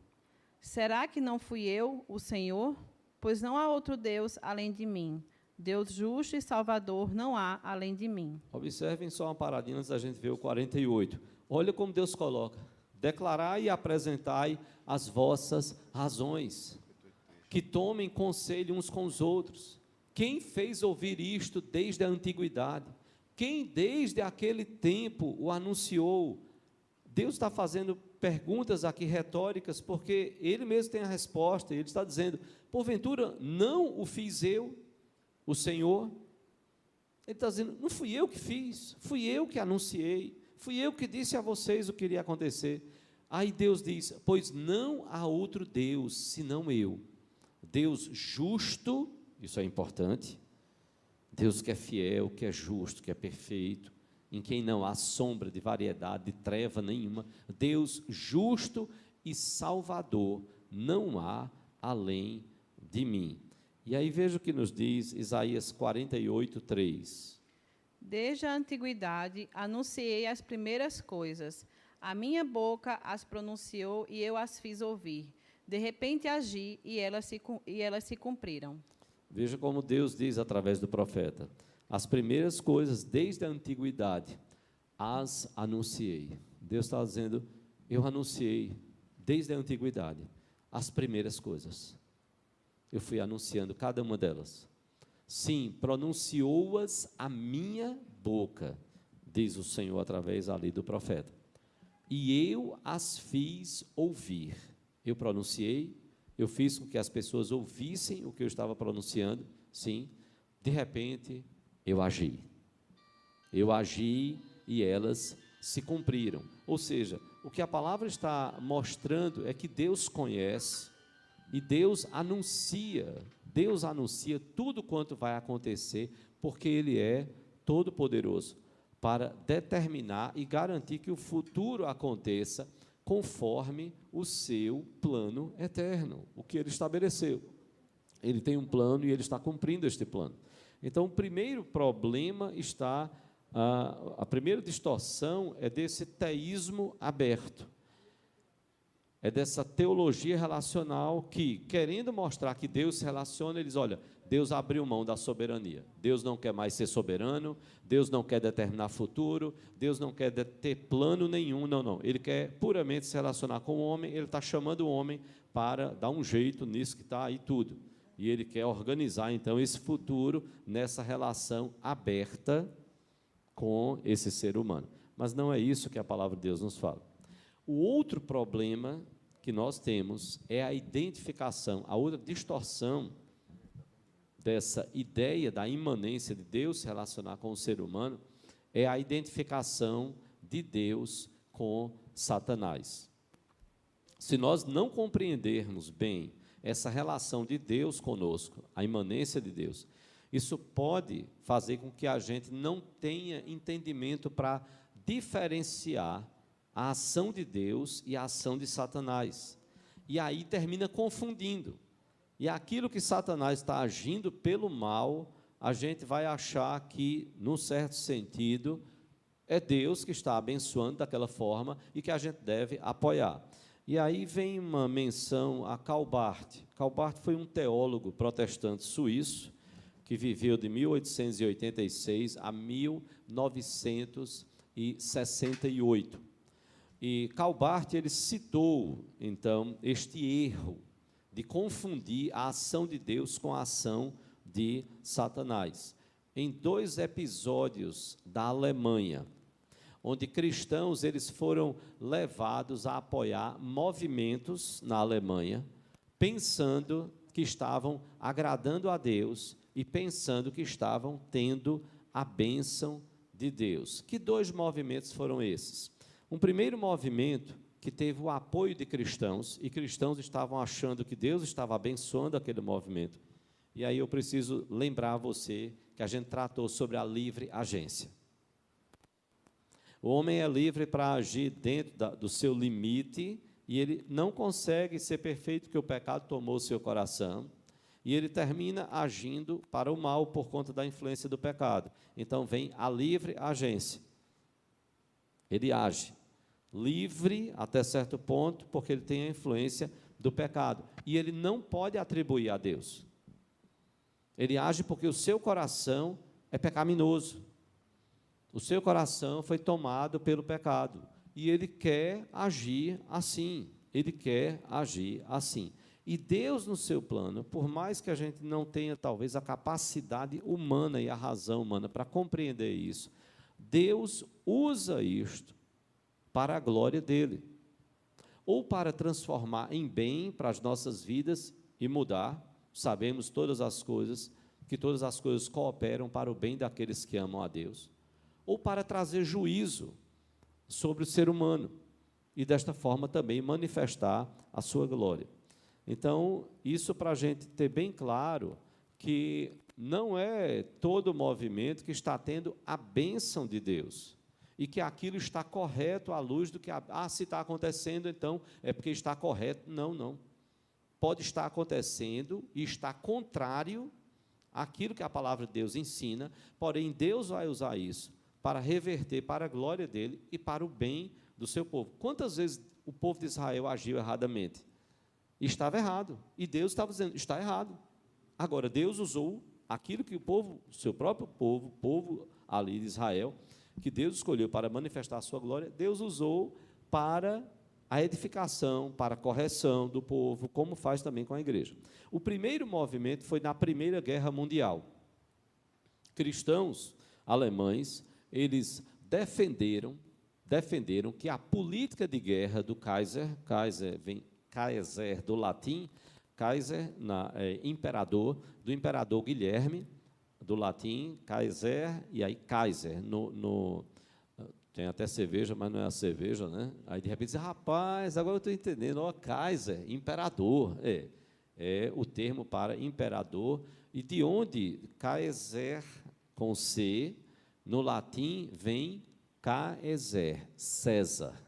Será que não fui eu, o Senhor? Pois não há outro Deus além de mim. Deus justo e salvador não há além de mim.
Observem só uma paradinha antes da gente ver o 48. Olha como Deus coloca. Declarai e apresentai as vossas razões, que tomem conselho uns com os outros. Quem fez ouvir isto desde a antiguidade? Quem desde aquele tempo o anunciou? Deus está fazendo perguntas aqui retóricas, porque Ele mesmo tem a resposta, Ele está dizendo, porventura, não o fiz eu, o Senhor? Ele está dizendo, não fui eu que fiz, fui eu que anunciei, fui eu que disse a vocês o que iria acontecer. Aí Deus diz, pois não há outro Deus, senão eu. Deus justo, isso é importante, Deus que é fiel, que é justo, que é perfeito, em quem não há sombra de variedade, de treva nenhuma, Deus justo e salvador, não há além de mim. E aí veja o que nos diz Isaías 48, 3.
Desde a antiguidade anunciei as primeiras coisas, a minha boca as pronunciou e eu as fiz ouvir. De repente agi e elas se cumpriram.
Veja como Deus diz através do profeta, as primeiras coisas desde a antiguidade, as anunciei. Deus está dizendo, eu anunciei desde a antiguidade, as primeiras coisas. Eu fui anunciando cada uma delas. Sim, pronunciou-as a minha boca, diz o Senhor através ali do profeta. e eu as fiz ouvir. Eu pronunciei, eu fiz com que as pessoas ouvissem o que eu estava pronunciando, sim. De repente, eu agi. Eu agi e elas se cumpriram. Ou seja, o que a palavra está mostrando é que Deus conhece e Deus anuncia tudo quanto vai acontecer, porque Ele é todo-poderoso para determinar e garantir que o futuro aconteça conforme o seu plano eterno, o que Ele estabeleceu. Ele tem um plano e Ele está cumprindo este plano. Então, o primeiro problema está, a primeira distorção é desse teísmo aberto, é dessa teologia relacional que, querendo mostrar que Deus se relaciona, eles, olha, Deus abriu mão da soberania, Deus não quer mais ser soberano, Deus não quer determinar futuro, Deus não quer ter plano nenhum, não, Ele quer puramente se relacionar com o homem, Ele está chamando o homem para dar um jeito nisso que está aí tudo, e Ele quer organizar, então, esse futuro nessa relação aberta com esse ser humano. Mas não é isso que a palavra de Deus nos fala. O outro problema que nós temos é a identificação, a outra distorção dessa ideia da imanência de Deus se relacionar com o ser humano, é a identificação de Deus com Satanás. Se nós não compreendermos bem essa relação de Deus conosco, a imanência de Deus, isso pode fazer com que a gente não tenha entendimento para diferenciar a ação de Deus e a ação de Satanás. E aí termina confundindo. E aquilo que Satanás está agindo pelo mal, a gente vai achar que, num certo sentido, é Deus que está abençoando daquela forma e que a gente deve apoiar. E aí vem uma menção a Karl Barth. Karl Barth foi um teólogo protestante suíço, que viveu de 1886 a 1968. E Karl Barth, ele citou, então, este erro de confundir a ação de Deus com a ação de Satanás. Em 2 episódios da Alemanha, onde cristãos eles foram levados a apoiar movimentos na Alemanha, pensando que estavam agradando a Deus e pensando que estavam tendo a bênção de Deus. Que 2 movimentos foram esses? Um primeiro movimento que teve o apoio de cristãos, e cristãos estavam achando que Deus estava abençoando aquele movimento. E aí eu preciso lembrar a você que a gente tratou sobre a livre agência. O homem é livre para agir dentro do seu limite, e ele não consegue ser perfeito porque o pecado tomou o seu coração, e ele termina agindo para o mal por conta da influência do pecado. Então vem a livre agência. Ele age livre até certo ponto, porque ele tem a influência do pecado. E ele não pode atribuir a Deus. Ele age porque o seu coração é pecaminoso. O seu coração foi tomado pelo pecado. E ele quer agir assim. Ele quer agir assim. E Deus, no seu plano, por mais que a gente não tenha, talvez, a capacidade humana e a razão humana para compreender isso, Deus usa isto para a glória dele, ou para transformar em bem para as nossas vidas e mudar. Sabemos que todas as coisas cooperam para o bem daqueles que amam a Deus, ou para trazer juízo sobre o ser humano, e desta forma também manifestar a sua glória. Então, isso para a gente ter bem claro, que não é todo movimento que está tendo a bênção de Deus, e que aquilo está correto à luz do que, se está acontecendo, então é porque está correto. Não. Pode estar acontecendo e está contrário àquilo que a palavra de Deus ensina, porém Deus vai usar isso para reverter para a glória dele e para o bem do seu povo. Quantas vezes o povo de Israel agiu erradamente? Estava errado, e Deus estava dizendo, está errado. Agora, Deus usou aquilo que o povo, seu próprio povo, povo ali de Israel, que Deus escolheu para manifestar a sua glória, Deus usou para a edificação, para a correção do povo, como faz também com a igreja. O primeiro movimento foi na Primeira Guerra Mundial. Cristãos alemães, eles defenderam defenderam que a política de guerra do Kaiser, Kaiser vem Kaiser do latim, Kaiser, imperador, do imperador Guilherme, do latim, Kaiser, e aí Kaiser, tem até cerveja, mas não é a cerveja, né? Aí, de repente, diz, rapaz, agora eu estou entendendo, ó, Kaiser, imperador, é o termo para imperador, e de onde Kaiser, com C, no latim, vem Caesar, César.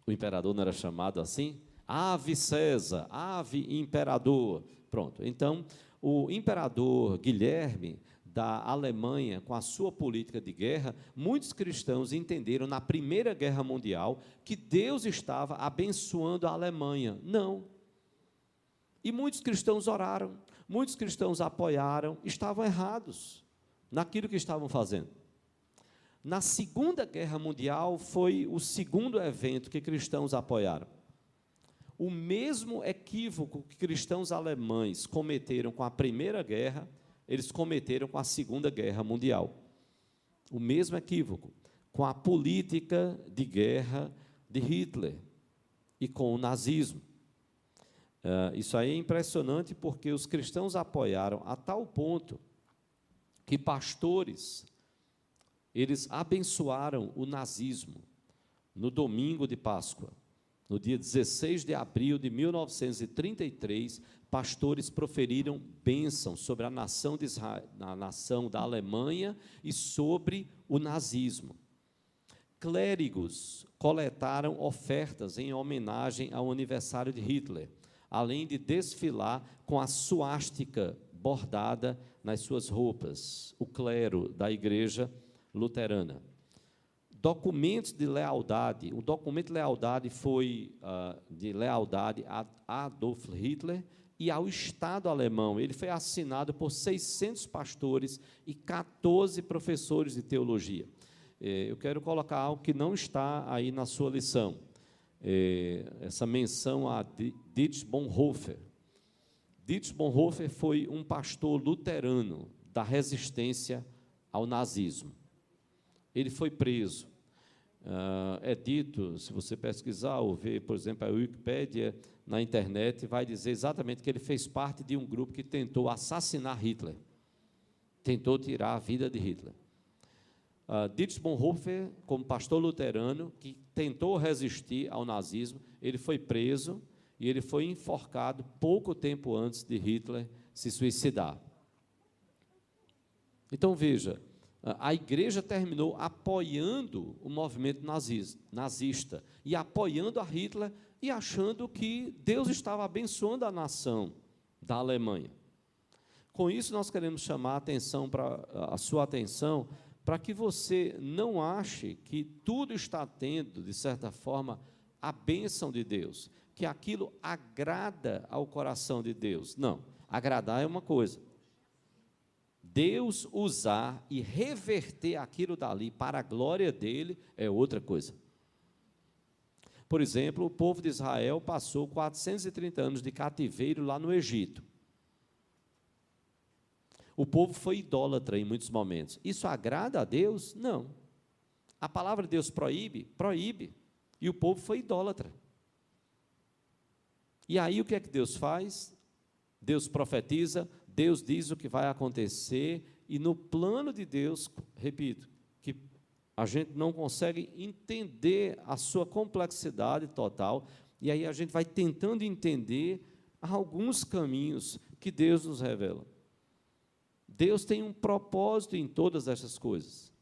O imperador não era chamado assim? Ave César, ave imperador. Pronto, então, o imperador Guilherme, da Alemanha, com a sua política de guerra, muitos cristãos entenderam na Primeira Guerra Mundial que Deus estava abençoando a Alemanha. Não. E muitos cristãos oraram, muitos cristãos apoiaram, estavam errados naquilo que estavam fazendo. Na Segunda Guerra Mundial, foi o segundo evento que cristãos apoiaram. O mesmo equívoco que cristãos alemães cometeram com a Primeira Guerra, eles cometeram com a Segunda Guerra Mundial. O mesmo equívoco, com a política de guerra de Hitler e com o nazismo. Isso aí é impressionante porque os cristãos apoiaram a tal ponto que pastores, eles abençoaram o nazismo no domingo de Páscoa. No dia 16 de abril de 1933, pastores proferiram bênção sobre a nação de Israel, a nação da Alemanha e sobre o nazismo. Clérigos coletaram ofertas em homenagem ao aniversário de Hitler, além de desfilar com a suástica bordada nas suas roupas, o clero da igreja luterana. Documentos de lealdade, o documento de lealdade foi de lealdade a Adolf Hitler e ao Estado alemão. Ele foi assinado por 600 pastores e 14 professores de teologia. Eu quero colocar algo que não está aí na sua lição, essa menção a Dietrich Bonhoeffer. Dietrich Bonhoeffer foi um pastor luterano da resistência ao nazismo. Ele foi preso. É dito, se você pesquisar ou ver, por exemplo, a Wikipédia na internet, vai dizer exatamente que ele fez parte de um grupo que tentou assassinar Hitler, tentou tirar a vida de Hitler. Dietrich Bonhoeffer, como pastor luterano, que tentou resistir ao nazismo, ele foi preso e ele foi enforcado pouco tempo antes de Hitler se suicidar. Então, veja, a igreja terminou apoiando o movimento nazista e apoiando a Hitler e achando que Deus estava abençoando a nação da Alemanha. Com isso, nós queremos chamar a sua atenção para que você não ache que tudo está tendo, de certa forma, a bênção de Deus, que aquilo agrada ao coração de Deus. Não, agradar é uma coisa. Deus usar e reverter aquilo dali para a glória dele é outra coisa. Por exemplo, o povo de Israel passou 430 anos de cativeiro lá no Egito. O povo foi idólatra em muitos momentos. Isso agrada a Deus? Não. A palavra de Deus proíbe? Proíbe. E o povo foi idólatra. E aí o que é que Deus faz? Deus profetiza, Deus diz o que vai acontecer, e no plano de Deus, repito, que a gente não consegue entender a sua complexidade total, e aí a gente vai tentando entender alguns caminhos que Deus nos revela. Deus tem um propósito em todas essas coisas.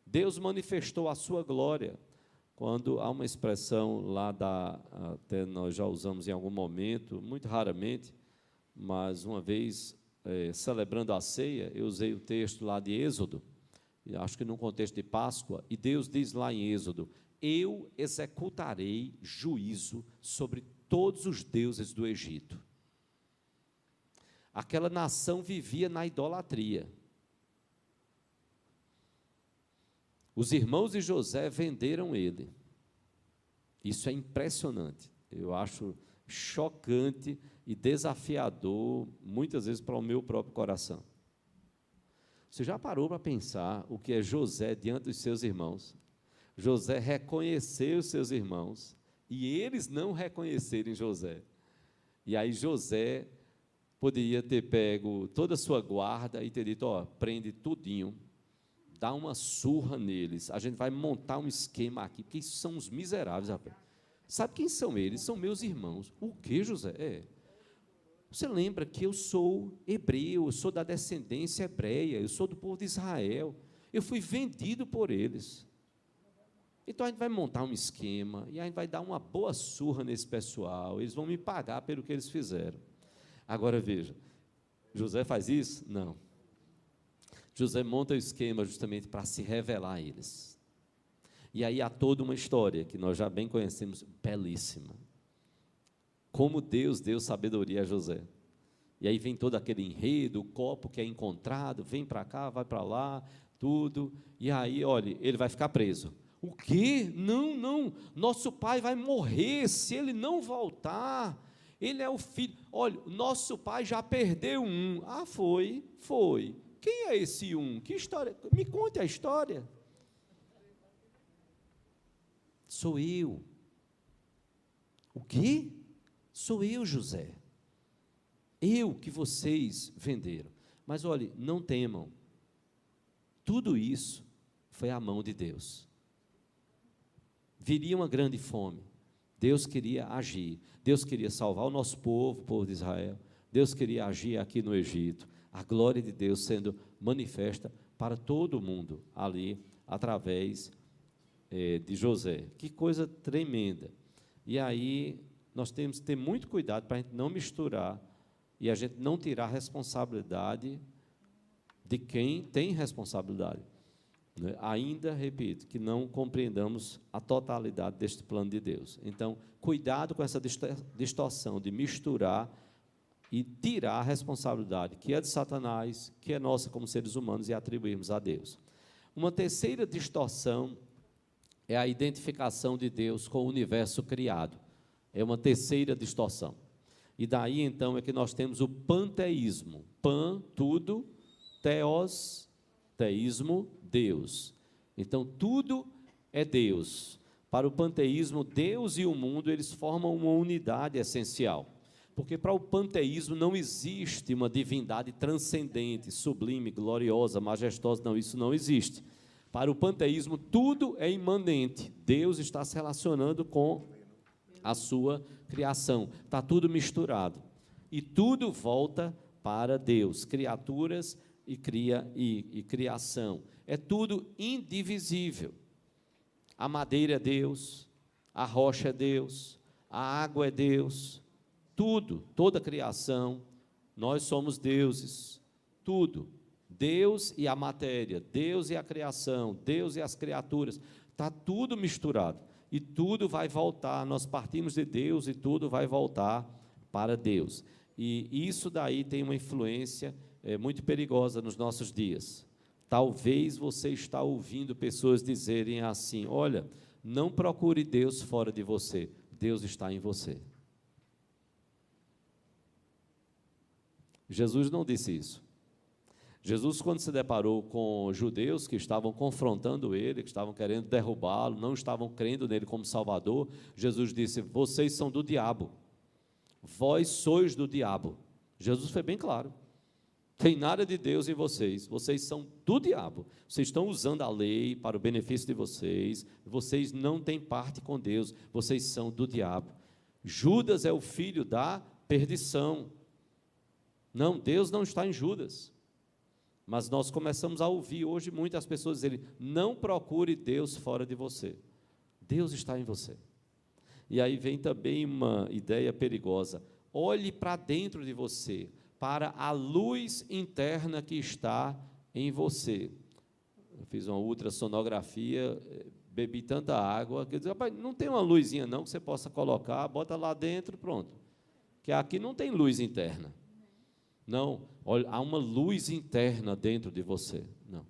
Deus manifestou a sua glória, quando há uma expressão lá até nós já usamos em algum momento, muito raramente, mas uma vez, celebrando a ceia, eu usei o texto lá de Êxodo, acho que num contexto de Páscoa, e Deus diz lá em Êxodo: eu executarei juízo sobre todos os deuses do Egito. Aquela nação vivia na idolatria. Os irmãos de José venderam ele. Isso é impressionante. Eu acho chocante e desafiador, muitas vezes, para o meu próprio coração. Você já parou para pensar o que é José diante dos seus irmãos? José reconheceu os seus irmãos e eles não reconhecerem José. E aí José poderia ter pego toda a sua guarda e ter dito, ó, prende tudinho, dá uma surra neles, a gente vai montar um esquema aqui, porque isso são os miseráveis, rapaz. Sabe quem são eles? São meus irmãos. O que, José? Você lembra que eu sou hebreu, eu sou da descendência hebreia, eu sou do povo de Israel, eu fui vendido por eles. Então a gente vai montar um esquema, e a gente vai dar uma boa surra nesse pessoal, eles vão me pagar pelo que eles fizeram. Agora veja, José faz isso? Não. José monta o esquema justamente para se revelar a eles. E aí há toda uma história, que nós já bem conhecemos, belíssima. Como Deus deu sabedoria a José. E aí vem todo aquele enredo, o copo que é encontrado, vem para cá, vai para lá, tudo. E aí, olha, ele vai ficar preso. O quê? Não, nosso pai vai morrer se ele não voltar. Ele é o filho. Olha, nosso pai já perdeu um. Ah, foi. Quem é esse um? Que história? Me conte a história. Sou eu. O quê? Sou eu, José. Eu que vocês venderam. Mas olhe, não temam. Tudo isso foi a mão de Deus. Viria uma grande fome. Deus queria agir. Deus queria salvar o nosso povo, o povo de Israel. Deus queria agir aqui no Egito. A glória de Deus sendo manifesta para todo mundo ali, através de José. Que coisa tremenda. E aí, nós temos que ter muito cuidado para a gente não misturar e a gente não tirar a responsabilidade de quem tem responsabilidade. Ainda, repito, que não compreendamos a totalidade deste plano de Deus. Então, cuidado com essa distorção de misturar e tirar a responsabilidade que é de Satanás, que é nossa como seres humanos, e atribuirmos a Deus. Uma terceira distorção é a identificação de Deus com o universo criado. É uma terceira distorção. E daí, então, é que nós temos o panteísmo. Pan, tudo, theos, teísmo, Deus. Então, tudo é Deus. Para o panteísmo, Deus e o mundo, eles formam uma unidade essencial. Porque para o panteísmo não existe uma divindade transcendente, sublime, gloriosa, majestosa. Não, isso não existe. Para o panteísmo, tudo é imanente. Deus está se relacionando com a sua criação. Está tudo misturado. E tudo volta para Deus. Criaturas e criação. É tudo indivisível. A madeira é Deus, a rocha é Deus, a água é Deus, tudo, toda a criação, nós somos deuses, tudo. Deus e a matéria, Deus e a criação, Deus e as criaturas, está tudo misturado. E tudo vai voltar, nós partimos de Deus e tudo vai voltar para Deus. E isso daí tem uma influência muito perigosa nos nossos dias. Talvez você está ouvindo pessoas dizerem assim, olha, não procure Deus fora de você, Deus está em você. Jesus não disse isso. Jesus, quando se deparou com judeus que estavam confrontando ele, que estavam querendo derrubá-lo, não estavam crendo nele como Salvador, Jesus disse, vocês são do diabo, vós sois do diabo. Jesus foi bem claro. Tem nada de Deus em vocês, vocês são do diabo, vocês estão usando a lei para o benefício de vocês, vocês não têm parte com Deus, vocês são do diabo. Judas é o filho da perdição. Não, Deus não está em Judas. Mas nós começamos a ouvir hoje muitas pessoas dizerem, não procure Deus fora de você, Deus está em você. E aí vem também uma ideia perigosa, olhe para dentro de você, para a luz interna que está em você. Eu fiz uma ultrassonografia, bebi tanta água, que eu disse, rapaz, não tem uma luzinha não que você possa colocar, bota lá dentro, pronto. Que aqui não tem luz interna. Não, olha, há uma luz interna dentro de você. Não.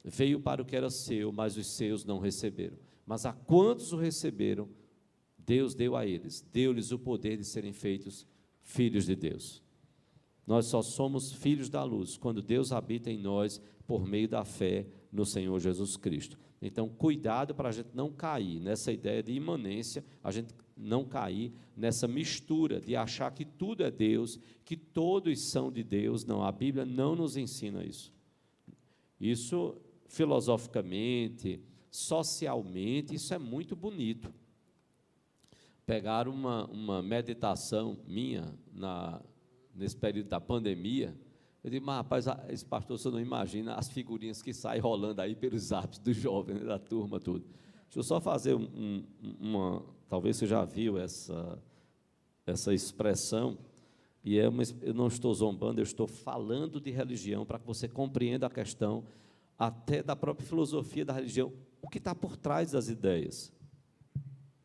Veio para o que era seu, mas os seus não receberam. Mas a quantos o receberam, Deus deu a eles, deu-lhes o poder de serem feitos filhos de Deus. Nós só somos filhos da luz quando Deus habita em nós por meio da fé no Senhor Jesus Cristo. Então, cuidado para a gente não cair nessa ideia de imanência, a gente não cair nessa mistura de achar que tudo é Deus, que todos são de Deus. Não, a Bíblia não nos ensina isso. Isso, filosoficamente, socialmente, isso é muito bonito. Pegaram uma meditação minha nesse período da pandemia. Eu digo, mas rapaz, esse pastor, você não imagina as figurinhas que saem rolando aí pelos apps dos jovens, da turma, tudo. Deixa eu só fazer talvez você já viu essa expressão, e eu não estou zombando, eu estou falando de religião, para que você compreenda a questão até da própria filosofia da religião, o que está por trás das ideias.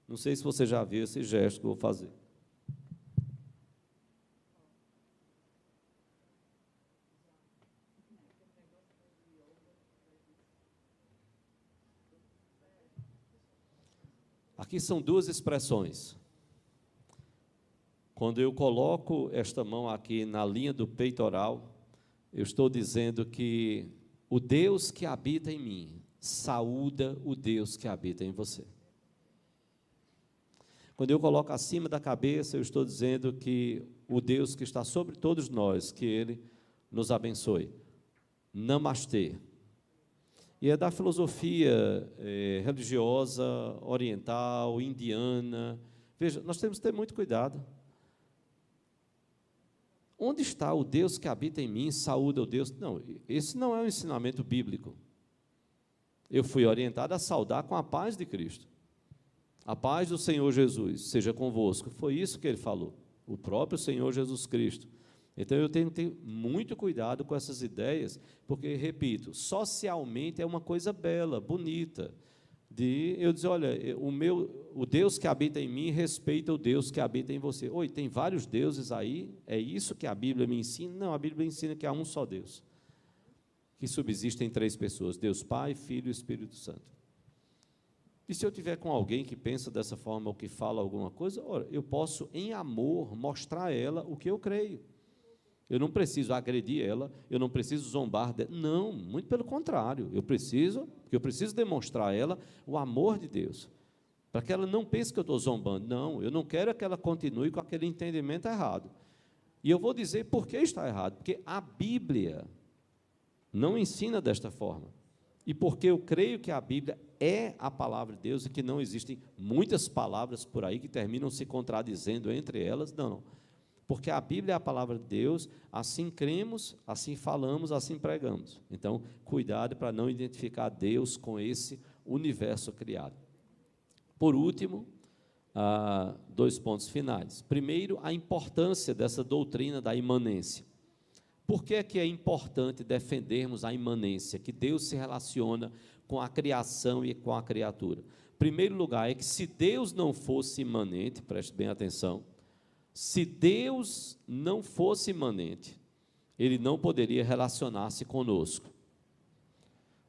Não sei se você já viu esse gesto que eu vou fazer. Aqui são duas expressões. Quando eu coloco esta mão aqui na linha do peitoral, eu estou dizendo que o Deus que habita em mim saúda o Deus que habita em você. Quando eu coloco acima da cabeça, eu estou dizendo que o Deus que está sobre todos nós, que Ele nos abençoe. Namastê. E é da filosofia religiosa, oriental, indiana. Veja, nós temos que ter muito cuidado. Onde está o Deus que habita em mim, saúda o Deus? Não, esse não é um ensinamento bíblico. Eu fui orientado a saudar com a paz de Cristo. A paz do Senhor Jesus seja convosco. Foi isso que ele falou, o próprio Senhor Jesus Cristo. Então, eu tenho que ter muito cuidado com essas ideias, porque, repito, socialmente é uma coisa bela, bonita, de eu dizer, olha, o Deus que habita em mim respeita o Deus que habita em você. Oi, tem vários deuses aí, é isso que a Bíblia me ensina? Não, a Bíblia ensina que há um só Deus, que subsiste em três pessoas, Deus Pai, Filho e Espírito Santo. E se eu tiver com alguém que pensa dessa forma ou que fala alguma coisa, ora, eu posso, em amor, mostrar a ela o que eu creio. Eu não preciso agredir ela, eu não preciso zombar dela. Não, muito pelo contrário. Eu preciso demonstrar a ela o amor de Deus, para que ela não pense que eu estou zombando. Não, eu não quero que ela continue com aquele entendimento errado. E eu vou dizer por que está errado, porque a Bíblia não ensina desta forma. E porque eu creio que a Bíblia é a palavra de Deus e que não existem muitas palavras por aí que terminam se contradizendo entre elas, não. Porque a Bíblia é a palavra de Deus, assim cremos, assim falamos, assim pregamos. Então, cuidado para não identificar Deus com esse universo criado. Por último, 2 pontos finais. Primeiro, a importância dessa doutrina da imanência. Por que é importante defendermos a imanência, que Deus se relaciona com a criação e com a criatura? Em primeiro lugar, é que se Deus não fosse imanente, preste bem atenção, se Deus não fosse imanente, Ele não poderia relacionar-se conosco.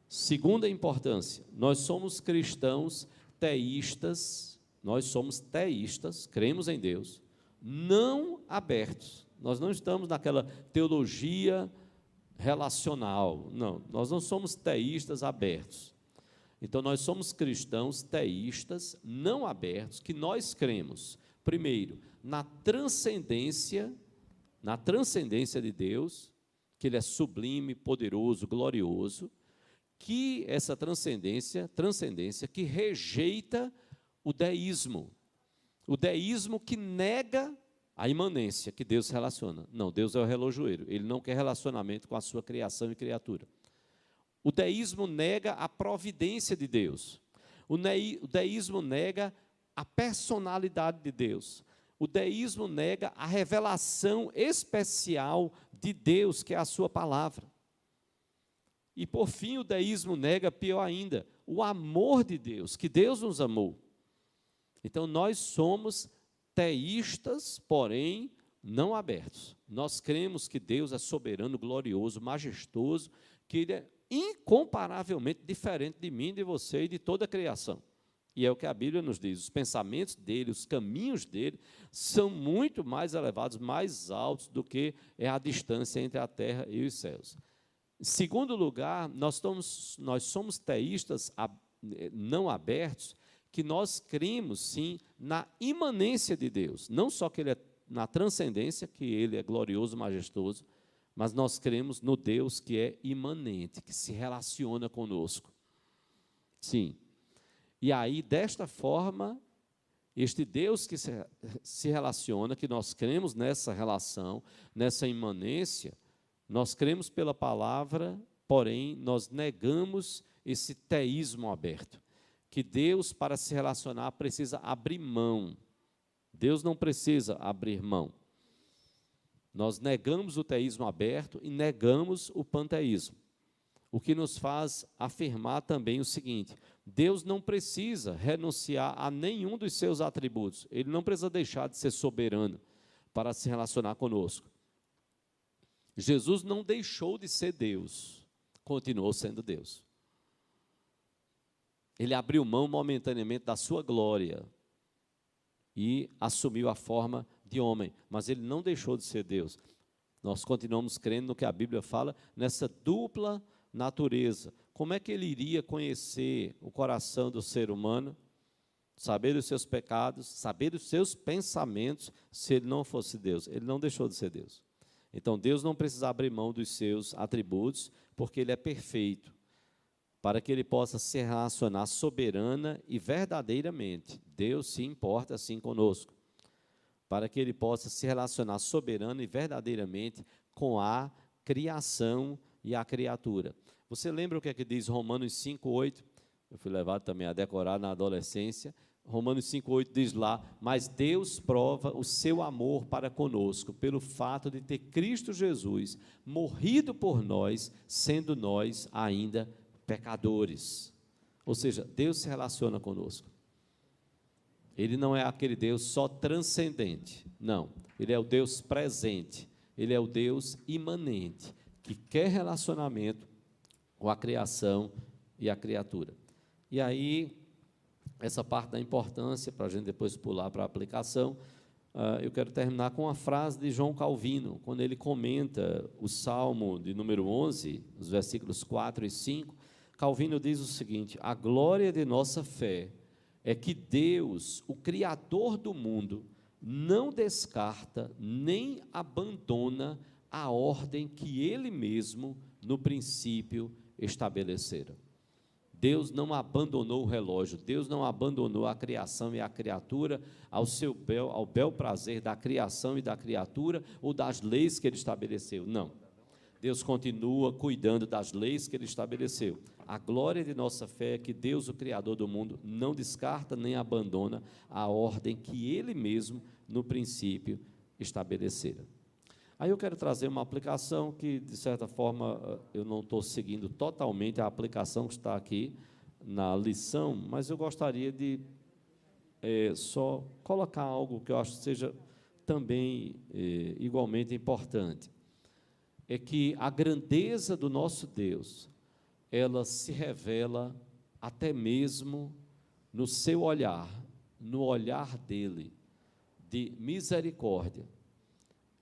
Segunda importância, nós somos cristãos teístas, cremos em Deus, não abertos. Nós não estamos naquela teologia relacional, não, nós não somos teístas abertos. Então, nós somos cristãos teístas não abertos, que nós cremos, primeiro, na transcendência de Deus, que Ele é sublime, poderoso, glorioso, que essa transcendência que rejeita o deísmo que nega a imanência, que Deus se relaciona. Não, Deus é o relojoeiro, Ele não quer relacionamento com a sua criação e criatura. O deísmo nega a providência de Deus, o deísmo nega a personalidade de Deus, o deísmo nega a revelação especial de Deus, que é a sua palavra. E, por fim, o deísmo nega, pior ainda, o amor de Deus, que Deus nos amou. Então, nós somos teístas, porém, não abertos. Nós cremos que Deus é soberano, glorioso, majestoso, que Ele é incomparavelmente diferente de mim, de você e de toda a criação. E é o que a Bíblia nos diz, os pensamentos dele, os caminhos dele, são muito mais elevados, mais altos do que é a distância entre a terra e os céus. Em segundo lugar, nós somos teístas não abertos, que nós cremos, sim, na imanência de Deus. Não só que Ele é na transcendência, que Ele é glorioso, majestoso, mas nós cremos no Deus que é imanente, que se relaciona conosco. Sim. E aí, desta forma, este Deus que se relaciona, que nós cremos nessa relação, nessa imanência, nós cremos pela palavra, porém, nós negamos esse teísmo aberto. Que Deus, para se relacionar, precisa abrir mão. Deus não precisa abrir mão. Nós negamos o teísmo aberto e negamos o panteísmo. O que nos faz afirmar também o seguinte: Deus não precisa renunciar a nenhum dos seus atributos. Ele não precisa deixar de ser soberano para se relacionar conosco. Jesus não deixou de ser Deus, continuou sendo Deus. Ele abriu mão momentaneamente da sua glória e assumiu a forma de homem, mas ele não deixou de ser Deus. Nós continuamos crendo no que a Bíblia fala, nessa dupla natureza. Como é que ele iria conhecer o coração do ser humano, saber dos seus pecados, saber dos seus pensamentos, se ele não fosse Deus? Ele não deixou de ser Deus. Então, Deus não precisa abrir mão dos seus atributos, porque Ele é perfeito, para que Ele possa se relacionar soberana e verdadeiramente. Deus se importa assim conosco, para que Ele possa se relacionar soberana e verdadeiramente com a criação e a criatura. Você lembra o que é que diz Romanos 5,8? Eu fui levado também a decorar na adolescência. Romanos 5,8 diz lá: mas Deus prova o seu amor para conosco, pelo fato de ter Cristo Jesus morrido por nós, sendo nós ainda pecadores. Ou seja, Deus se relaciona conosco. Ele não é aquele Deus só transcendente, não. Ele é o Deus presente, Ele é o Deus imanente, que quer relacionamento com a criação e a criatura. E aí, essa parte da importância, para a gente depois pular para a aplicação, eu quero terminar com uma frase de João Calvino, quando ele comenta o Salmo de número 11, os versículos 4 e 5, Calvino diz o seguinte: a glória de nossa fé é que Deus, o Criador do mundo, não descarta nem abandona a ordem que Ele mesmo, no princípio, estabelecera. Deus não abandonou o relógio, Deus não abandonou a criação e a criatura ao bel prazer da criação e da criatura ou das leis que Ele estabeleceu. Não. Deus continua cuidando das leis que Ele estabeleceu. A glória de nossa fé é que Deus, o Criador do mundo, não descarta nem abandona a ordem que Ele mesmo, no princípio, estabelecera. Aí eu quero trazer uma aplicação que, de certa forma, eu não estou seguindo totalmente a aplicação que está aqui na lição, mas eu gostaria de só colocar algo que eu acho que seja também igualmente importante. É que a grandeza do nosso Deus, ela se revela até mesmo no seu olhar, no olhar dele, de misericórdia,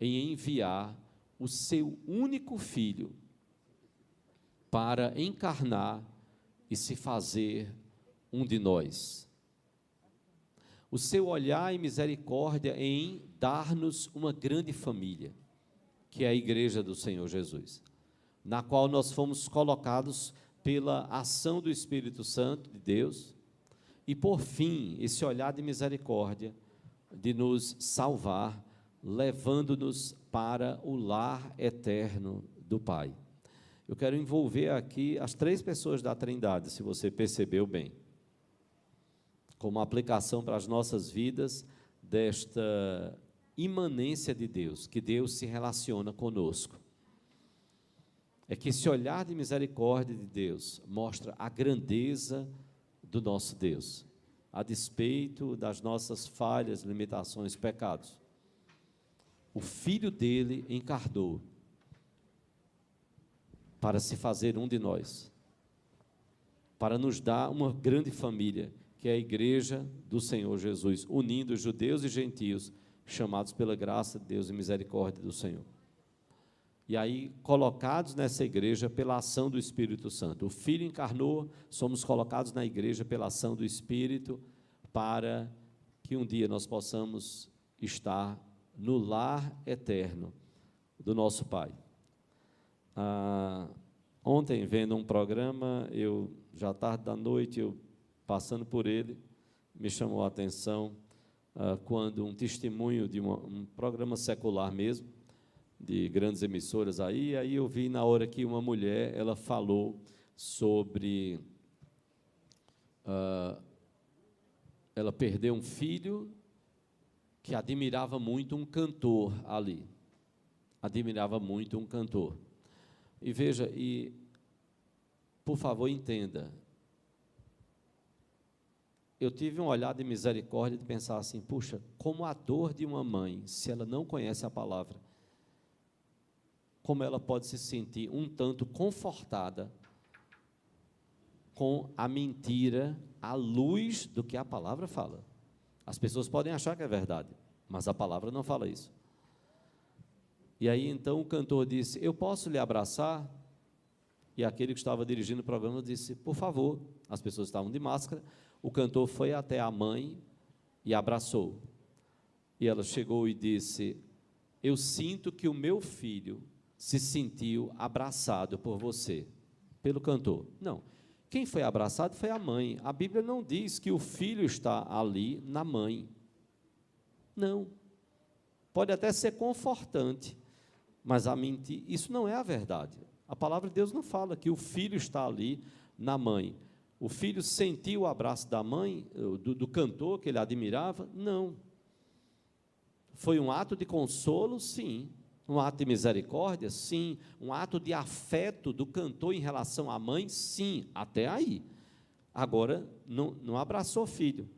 em enviar o seu único Filho para encarnar e se fazer um de nós. O seu olhar e misericórdia em dar-nos uma grande família, que é a Igreja do Senhor Jesus, na qual nós fomos colocados pela ação do Espírito Santo de Deus, e por fim, esse olhar de misericórdia, de nos salvar, levando-nos para o lar eterno do Pai. Eu quero envolver aqui as três pessoas da Trindade, se você percebeu bem, como aplicação para as nossas vidas desta imanência de Deus, que Deus se relaciona conosco. É que esse olhar de misericórdia de Deus mostra a grandeza do nosso Deus, a despeito das nossas falhas, limitações, pecados. O Filho dele encarnou para se fazer um de nós, para nos dar uma grande família, que é a Igreja do Senhor Jesus, unindo judeus e gentios, chamados pela graça de Deus e misericórdia do Senhor. e aí colocados nessa igreja pela ação do Espírito Santo. O Filho encarnou, somos colocados na igreja pela ação do Espírito, para que um dia nós possamos estar no lar eterno do nosso Pai. Ontem, vendo um programa, já tarde da noite, passando por ele, me chamou a atenção quando um testemunho de um programa secular mesmo, de grandes emissoras aí eu vi na hora que uma mulher, ela falou sobre, ela perdeu um filho que admirava muito um cantor ali, admirava muito um cantor. E veja, por favor, entenda, eu tive um olhar de misericórdia de pensar assim, puxa, como a dor de uma mãe, se ela não conhece a palavra, como ela pode se sentir um tanto confortada com a mentira à luz do que a palavra fala. As pessoas podem achar que é verdade, mas a palavra não fala isso. E aí, então, o cantor disse, eu posso lhe abraçar? E aquele que estava dirigindo o programa disse, por favor. As pessoas estavam de máscara. O cantor foi até a mãe e abraçou. E ela chegou e disse, eu sinto que o meu filho se sentiu abraçado por você, pelo cantor. Não. Quem foi abraçado foi a mãe. A Bíblia não diz que o filho está ali na mãe. Não. Pode até ser confortante, mas isso não é a verdade. A palavra de Deus não fala que o filho está ali na mãe. O filho sentiu o abraço da mãe, do cantor que ele admirava? Não. Foi um ato de consolo? Sim. Um ato de misericórdia? Sim. Um ato de afeto do cantor em relação à mãe? Sim. Até aí. Agora, não abraçou o filho.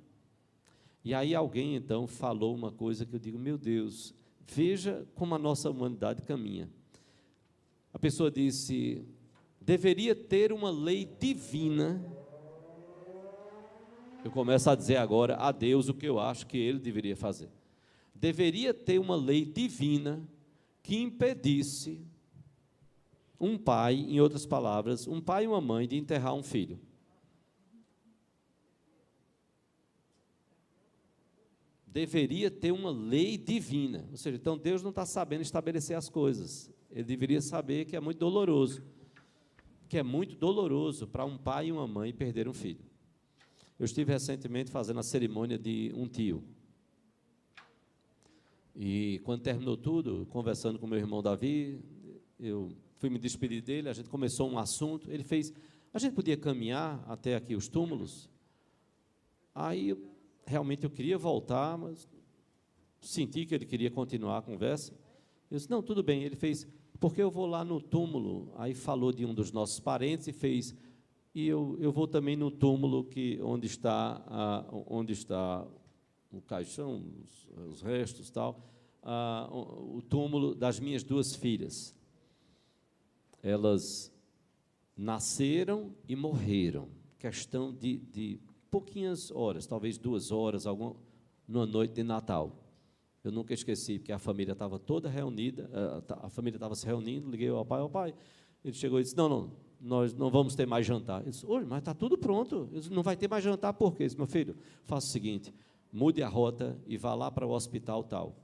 E aí alguém, então, falou uma coisa que eu digo, meu Deus, veja como a nossa humanidade caminha. A pessoa disse, deveria ter uma lei divina. Eu começo a dizer agora a Deus o que eu acho que Ele deveria fazer. Deveria ter uma lei divina que impedisse um pai, em outras palavras, um pai e uma mãe de enterrar um filho. Deveria ter uma lei divina. Ou seja, então Deus não está sabendo estabelecer as coisas. Ele deveria saber que é muito doloroso. Que é muito doloroso para um pai e uma mãe perder um filho. Eu estive recentemente fazendo a cerimônia de um tio. E quando terminou tudo, conversando com meu irmão Davi, eu fui me despedir dele, a gente começou um assunto, ele fez, a gente podia caminhar até aqui os túmulos? Aí, realmente eu queria voltar, mas senti que ele queria continuar a conversa. Eu disse, não, tudo bem. Ele fez, porque eu vou lá no túmulo, aí falou de um dos nossos parentes e fez, e eu vou também no túmulo onde está o caixão, os restos e tal, o túmulo das minhas duas filhas. Elas nasceram e morreram, questão de pouquinhas horas, talvez 2 horas, numa noite de Natal. Eu nunca esqueci, porque a família estava toda reunida, a família estava se reunindo, liguei ao pai, ele chegou e disse, não, nós não vamos ter mais jantar. Eu disse, mas está tudo pronto, eu disse, não vai ter mais jantar por quê? Eu disse, meu filho, faça o seguinte, mude a rota e vá lá para o hospital tal.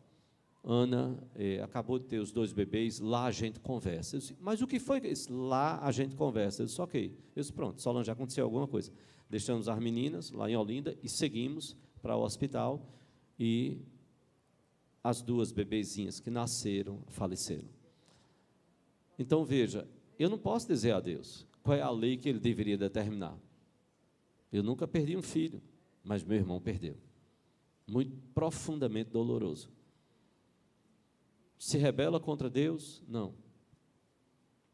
Ana acabou de ter os 2 bebês, lá a gente conversa. Eu disse, mas o que foi? Eu disse, lá a gente conversa. Eu disse, ok. Eu disse, pronto, Solange, já aconteceu alguma coisa. Deixamos as meninas lá em Olinda e seguimos para o hospital e as 2 bebezinhas que nasceram, faleceram. Então, veja, eu não posso dizer a Deus qual é a lei que Ele deveria determinar. Eu nunca perdi um filho, mas meu irmão perdeu. Muito profundamente doloroso. Se rebela contra Deus? Não.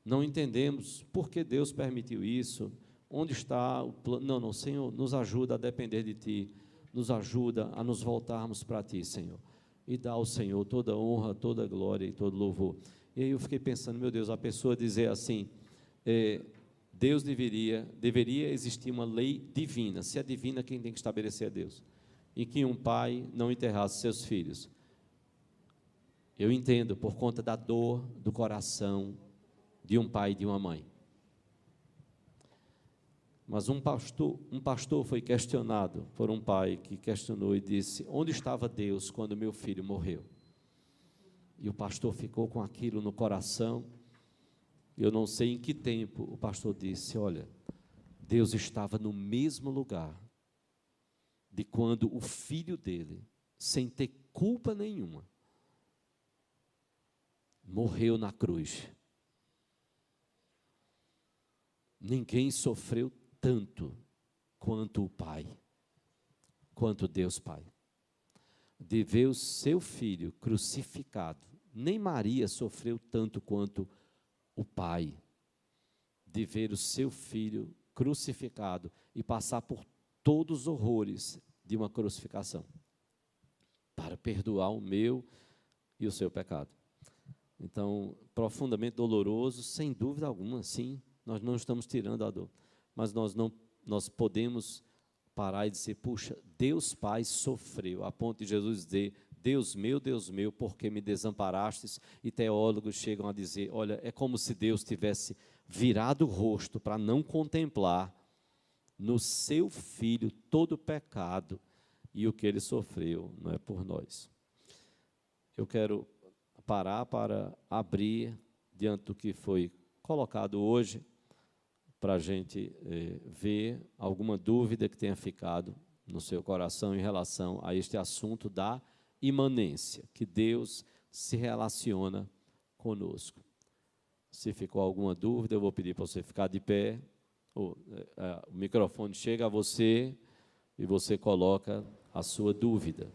Não entendemos por que Deus permitiu isso, onde está o plano. Não, Senhor, nos ajuda a depender de Ti, nos ajuda a nos voltarmos para Ti, Senhor, e dá ao Senhor toda honra, toda glória e todo louvor. E aí eu fiquei pensando, meu Deus, a pessoa dizer assim, Deus deveria existir uma lei divina, se é divina, quem tem que estabelecer é Deus, em que um pai não enterrasse seus filhos. Eu entendo por conta da dor do coração de um pai e de uma mãe. Mas um pastor foi questionado por um pai que questionou e disse: onde estava Deus quando meu filho morreu? E o pastor ficou com aquilo no coração. Eu não sei em que tempo o pastor disse: olha, Deus estava no mesmo lugar de quando o filho dele, sem ter culpa nenhuma, morreu na cruz. Ninguém sofreu tanto quanto o Pai, quanto Deus Pai, de ver o seu filho crucificado. Nem Maria sofreu tanto quanto o Pai, de ver o seu filho crucificado e passar por todos os horrores de uma crucificação, para perdoar o meu e o seu pecado. Então, profundamente doloroso, sem dúvida alguma, sim, nós não estamos tirando a dor, mas nós podemos parar e dizer: puxa, Deus Pai sofreu, a ponto de Jesus dizer: Deus meu, por que me desamparastes? E teólogos chegam a dizer: olha, é como se Deus tivesse virado o rosto para não contemplar no seu Filho todo o pecado e o que ele sofreu, não é por nós. Eu quero parar para abrir diante do que foi colocado hoje, para a gente ver alguma dúvida que tenha ficado no seu coração em relação a este assunto da imanência, que Deus se relaciona conosco. Se ficou alguma dúvida, eu vou pedir para você ficar de pé, o microfone chega a você e você coloca a sua dúvida.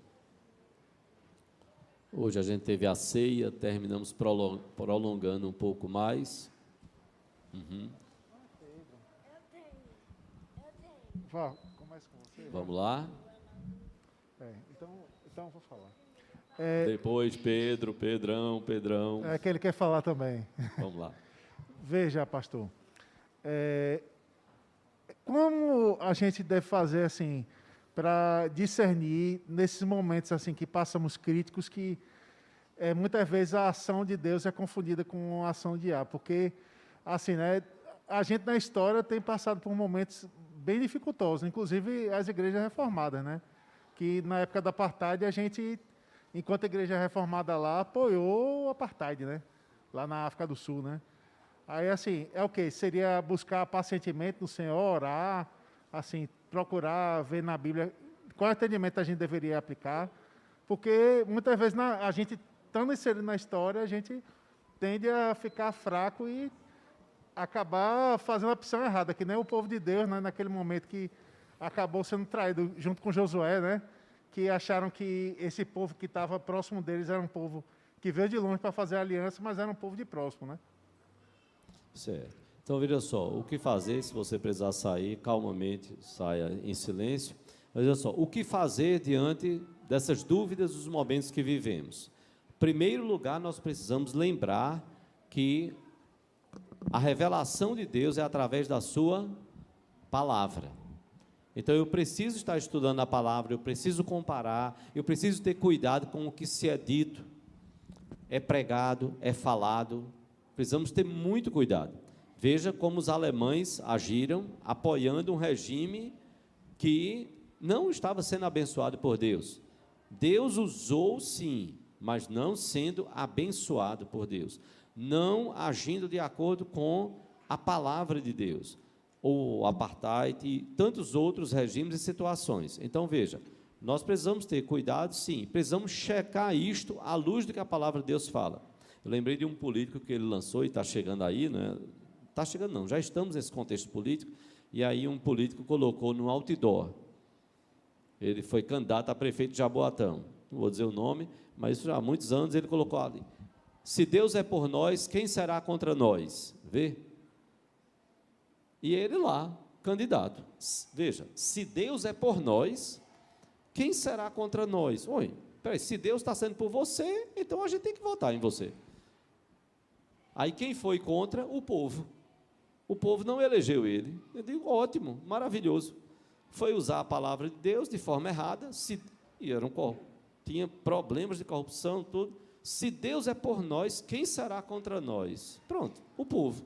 Hoje a gente teve a ceia, terminamos prolongando um pouco mais.
Vá, começa com você.
Vamos lá.
Então eu vou falar.
Depois Pedrão.
É que ele quer falar também.
Vamos lá.
Veja, pastor, como a gente deve fazer assim para discernir nesses momentos assim que passamos críticos, que muitas vezes a ação de Deus é confundida com a ação de diabo, porque assim, né, a gente na história tem passado por momentos bem dificultosos, inclusive as igrejas reformadas, né? Que na época da apartheid a gente, enquanto a igreja reformada lá, apoiou o apartheid, né? Lá na África do Sul, né? Aí, assim, é o quê? Seria buscar pacientemente no Senhor, orar, assim, procurar ver na Bíblia qual entendimento a gente deveria aplicar, porque muitas vezes a gente, estando inserido na história, a gente tende a ficar fraco e acabar fazendo a opção errada, que nem o povo de Deus, né, naquele momento que acabou sendo traído junto com Josué, né, que acharam que esse povo que estava próximo deles era um povo que veio de longe para fazer aliança, mas era um povo de próximo, né?
Certo. Então, veja só, o que fazer, se você precisar sair, calmamente, saia em silêncio. Mas veja só, o que fazer diante dessas dúvidas dos momentos que vivemos? Em primeiro lugar, nós precisamos lembrar que a revelação de Deus é através da sua palavra. Então, eu preciso estar estudando a palavra, eu preciso comparar, eu preciso ter cuidado com o que se é dito, é pregado, é falado. Precisamos ter muito cuidado. Veja como os alemães agiram, apoiando um regime que não estava sendo abençoado por Deus. Deus usou, sim, mas não sendo abençoado por Deus. Não agindo de acordo com a palavra de Deus. O apartheid e tantos outros regimes e situações. Então, veja, nós precisamos ter cuidado, sim, precisamos checar isto à luz do que a palavra de Deus fala. Eu lembrei de um político que ele lançou e está chegando aí, né? Está chegando não, já estamos nesse contexto político, e aí um político colocou no outdoor. Ele foi candidato a prefeito de Jaboatão, não vou dizer o nome, mas isso já há muitos anos ele colocou ali: se Deus é por nós, quem será contra nós? Vê? E ele lá, candidato. Veja, se Deus é por nós, quem será contra nós? Oi, peraí, se Deus está sendo por você, então a gente tem que votar em você. Aí quem foi contra? O povo. O povo não elegeu ele. Eu digo, ótimo, maravilhoso. Foi usar a palavra de Deus de forma errada, tinha problemas de corrupção, tudo. Se Deus é por nós, quem será contra nós? Pronto, o povo.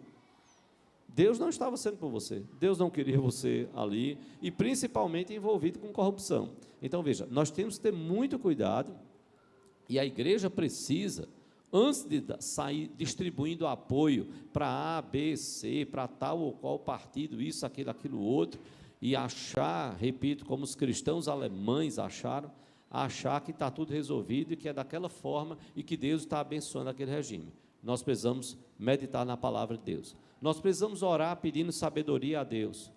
Deus não estava sendo por você, Deus não queria você ali, e principalmente envolvido com corrupção. Então veja, nós temos que ter muito cuidado, e a igreja precisa, antes de sair distribuindo apoio para A, B, C, para tal ou qual partido, isso, aquilo outro, e achar, repito, como os cristãos alemães acharam, achar que está tudo resolvido e que é daquela forma e que Deus está abençoando aquele regime. Nós precisamos meditar na palavra de Deus. Nós precisamos orar pedindo sabedoria a Deus.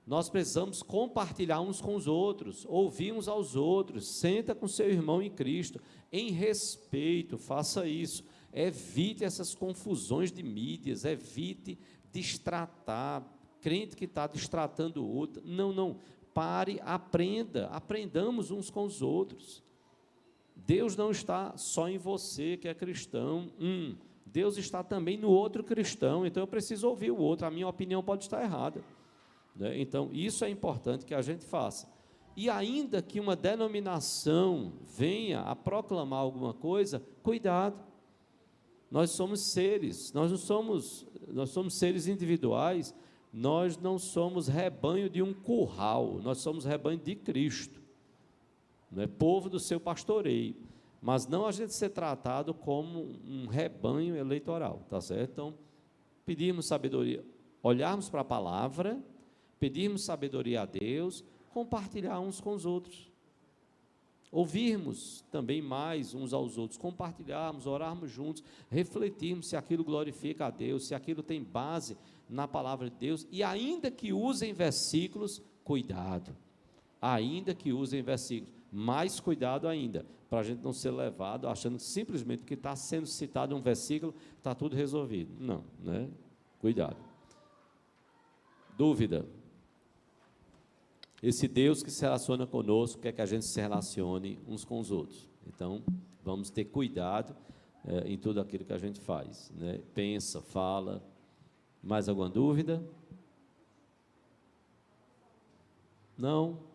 Nós precisamos compartilhar uns com os outros, ouvir uns aos outros. Senta com seu irmão em Cristo, em respeito, faça isso. Evite essas confusões de mídias, evite distratar, crente que está distratando o outro. Não, pare, aprendamos uns com os outros. Deus não está só em você que é cristão, Deus está também no outro cristão, então eu preciso ouvir o outro, a minha opinião pode estar errada, né? Então, isso é importante que a gente faça. E ainda que uma denominação venha a proclamar alguma coisa, cuidado, nós somos seres, nós somos seres individuais, nós não somos rebanho de um curral, nós somos rebanho de Cristo, não é povo do seu pastoreio. Mas não a gente ser tratado como um rebanho eleitoral, tá certo? Então, pedirmos sabedoria, olharmos para a palavra, pedirmos sabedoria a Deus, compartilhar uns com os outros, ouvirmos também mais uns aos outros, compartilharmos, orarmos juntos, refletirmos se aquilo glorifica a Deus, se aquilo tem base na palavra de Deus, e ainda que usem versículos, cuidado, ainda que usem versículos, mais cuidado ainda, para a gente não ser levado achando que simplesmente que está sendo citado um versículo, está tudo resolvido. Não, né? Cuidado. Dúvida. Esse Deus que se relaciona conosco quer que a gente se relacione uns com os outros. Então, vamos ter cuidado em tudo aquilo que a gente faz, né? Pensa, fala. Mais alguma dúvida? Não?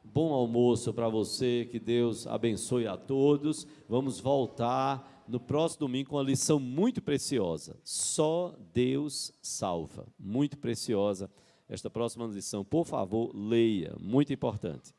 Bom almoço para você, que Deus abençoe a todos. Vamos voltar no próximo domingo com uma lição muito preciosa. Só Deus salva. Muito preciosa esta próxima lição. Por favor, leia, muito importante.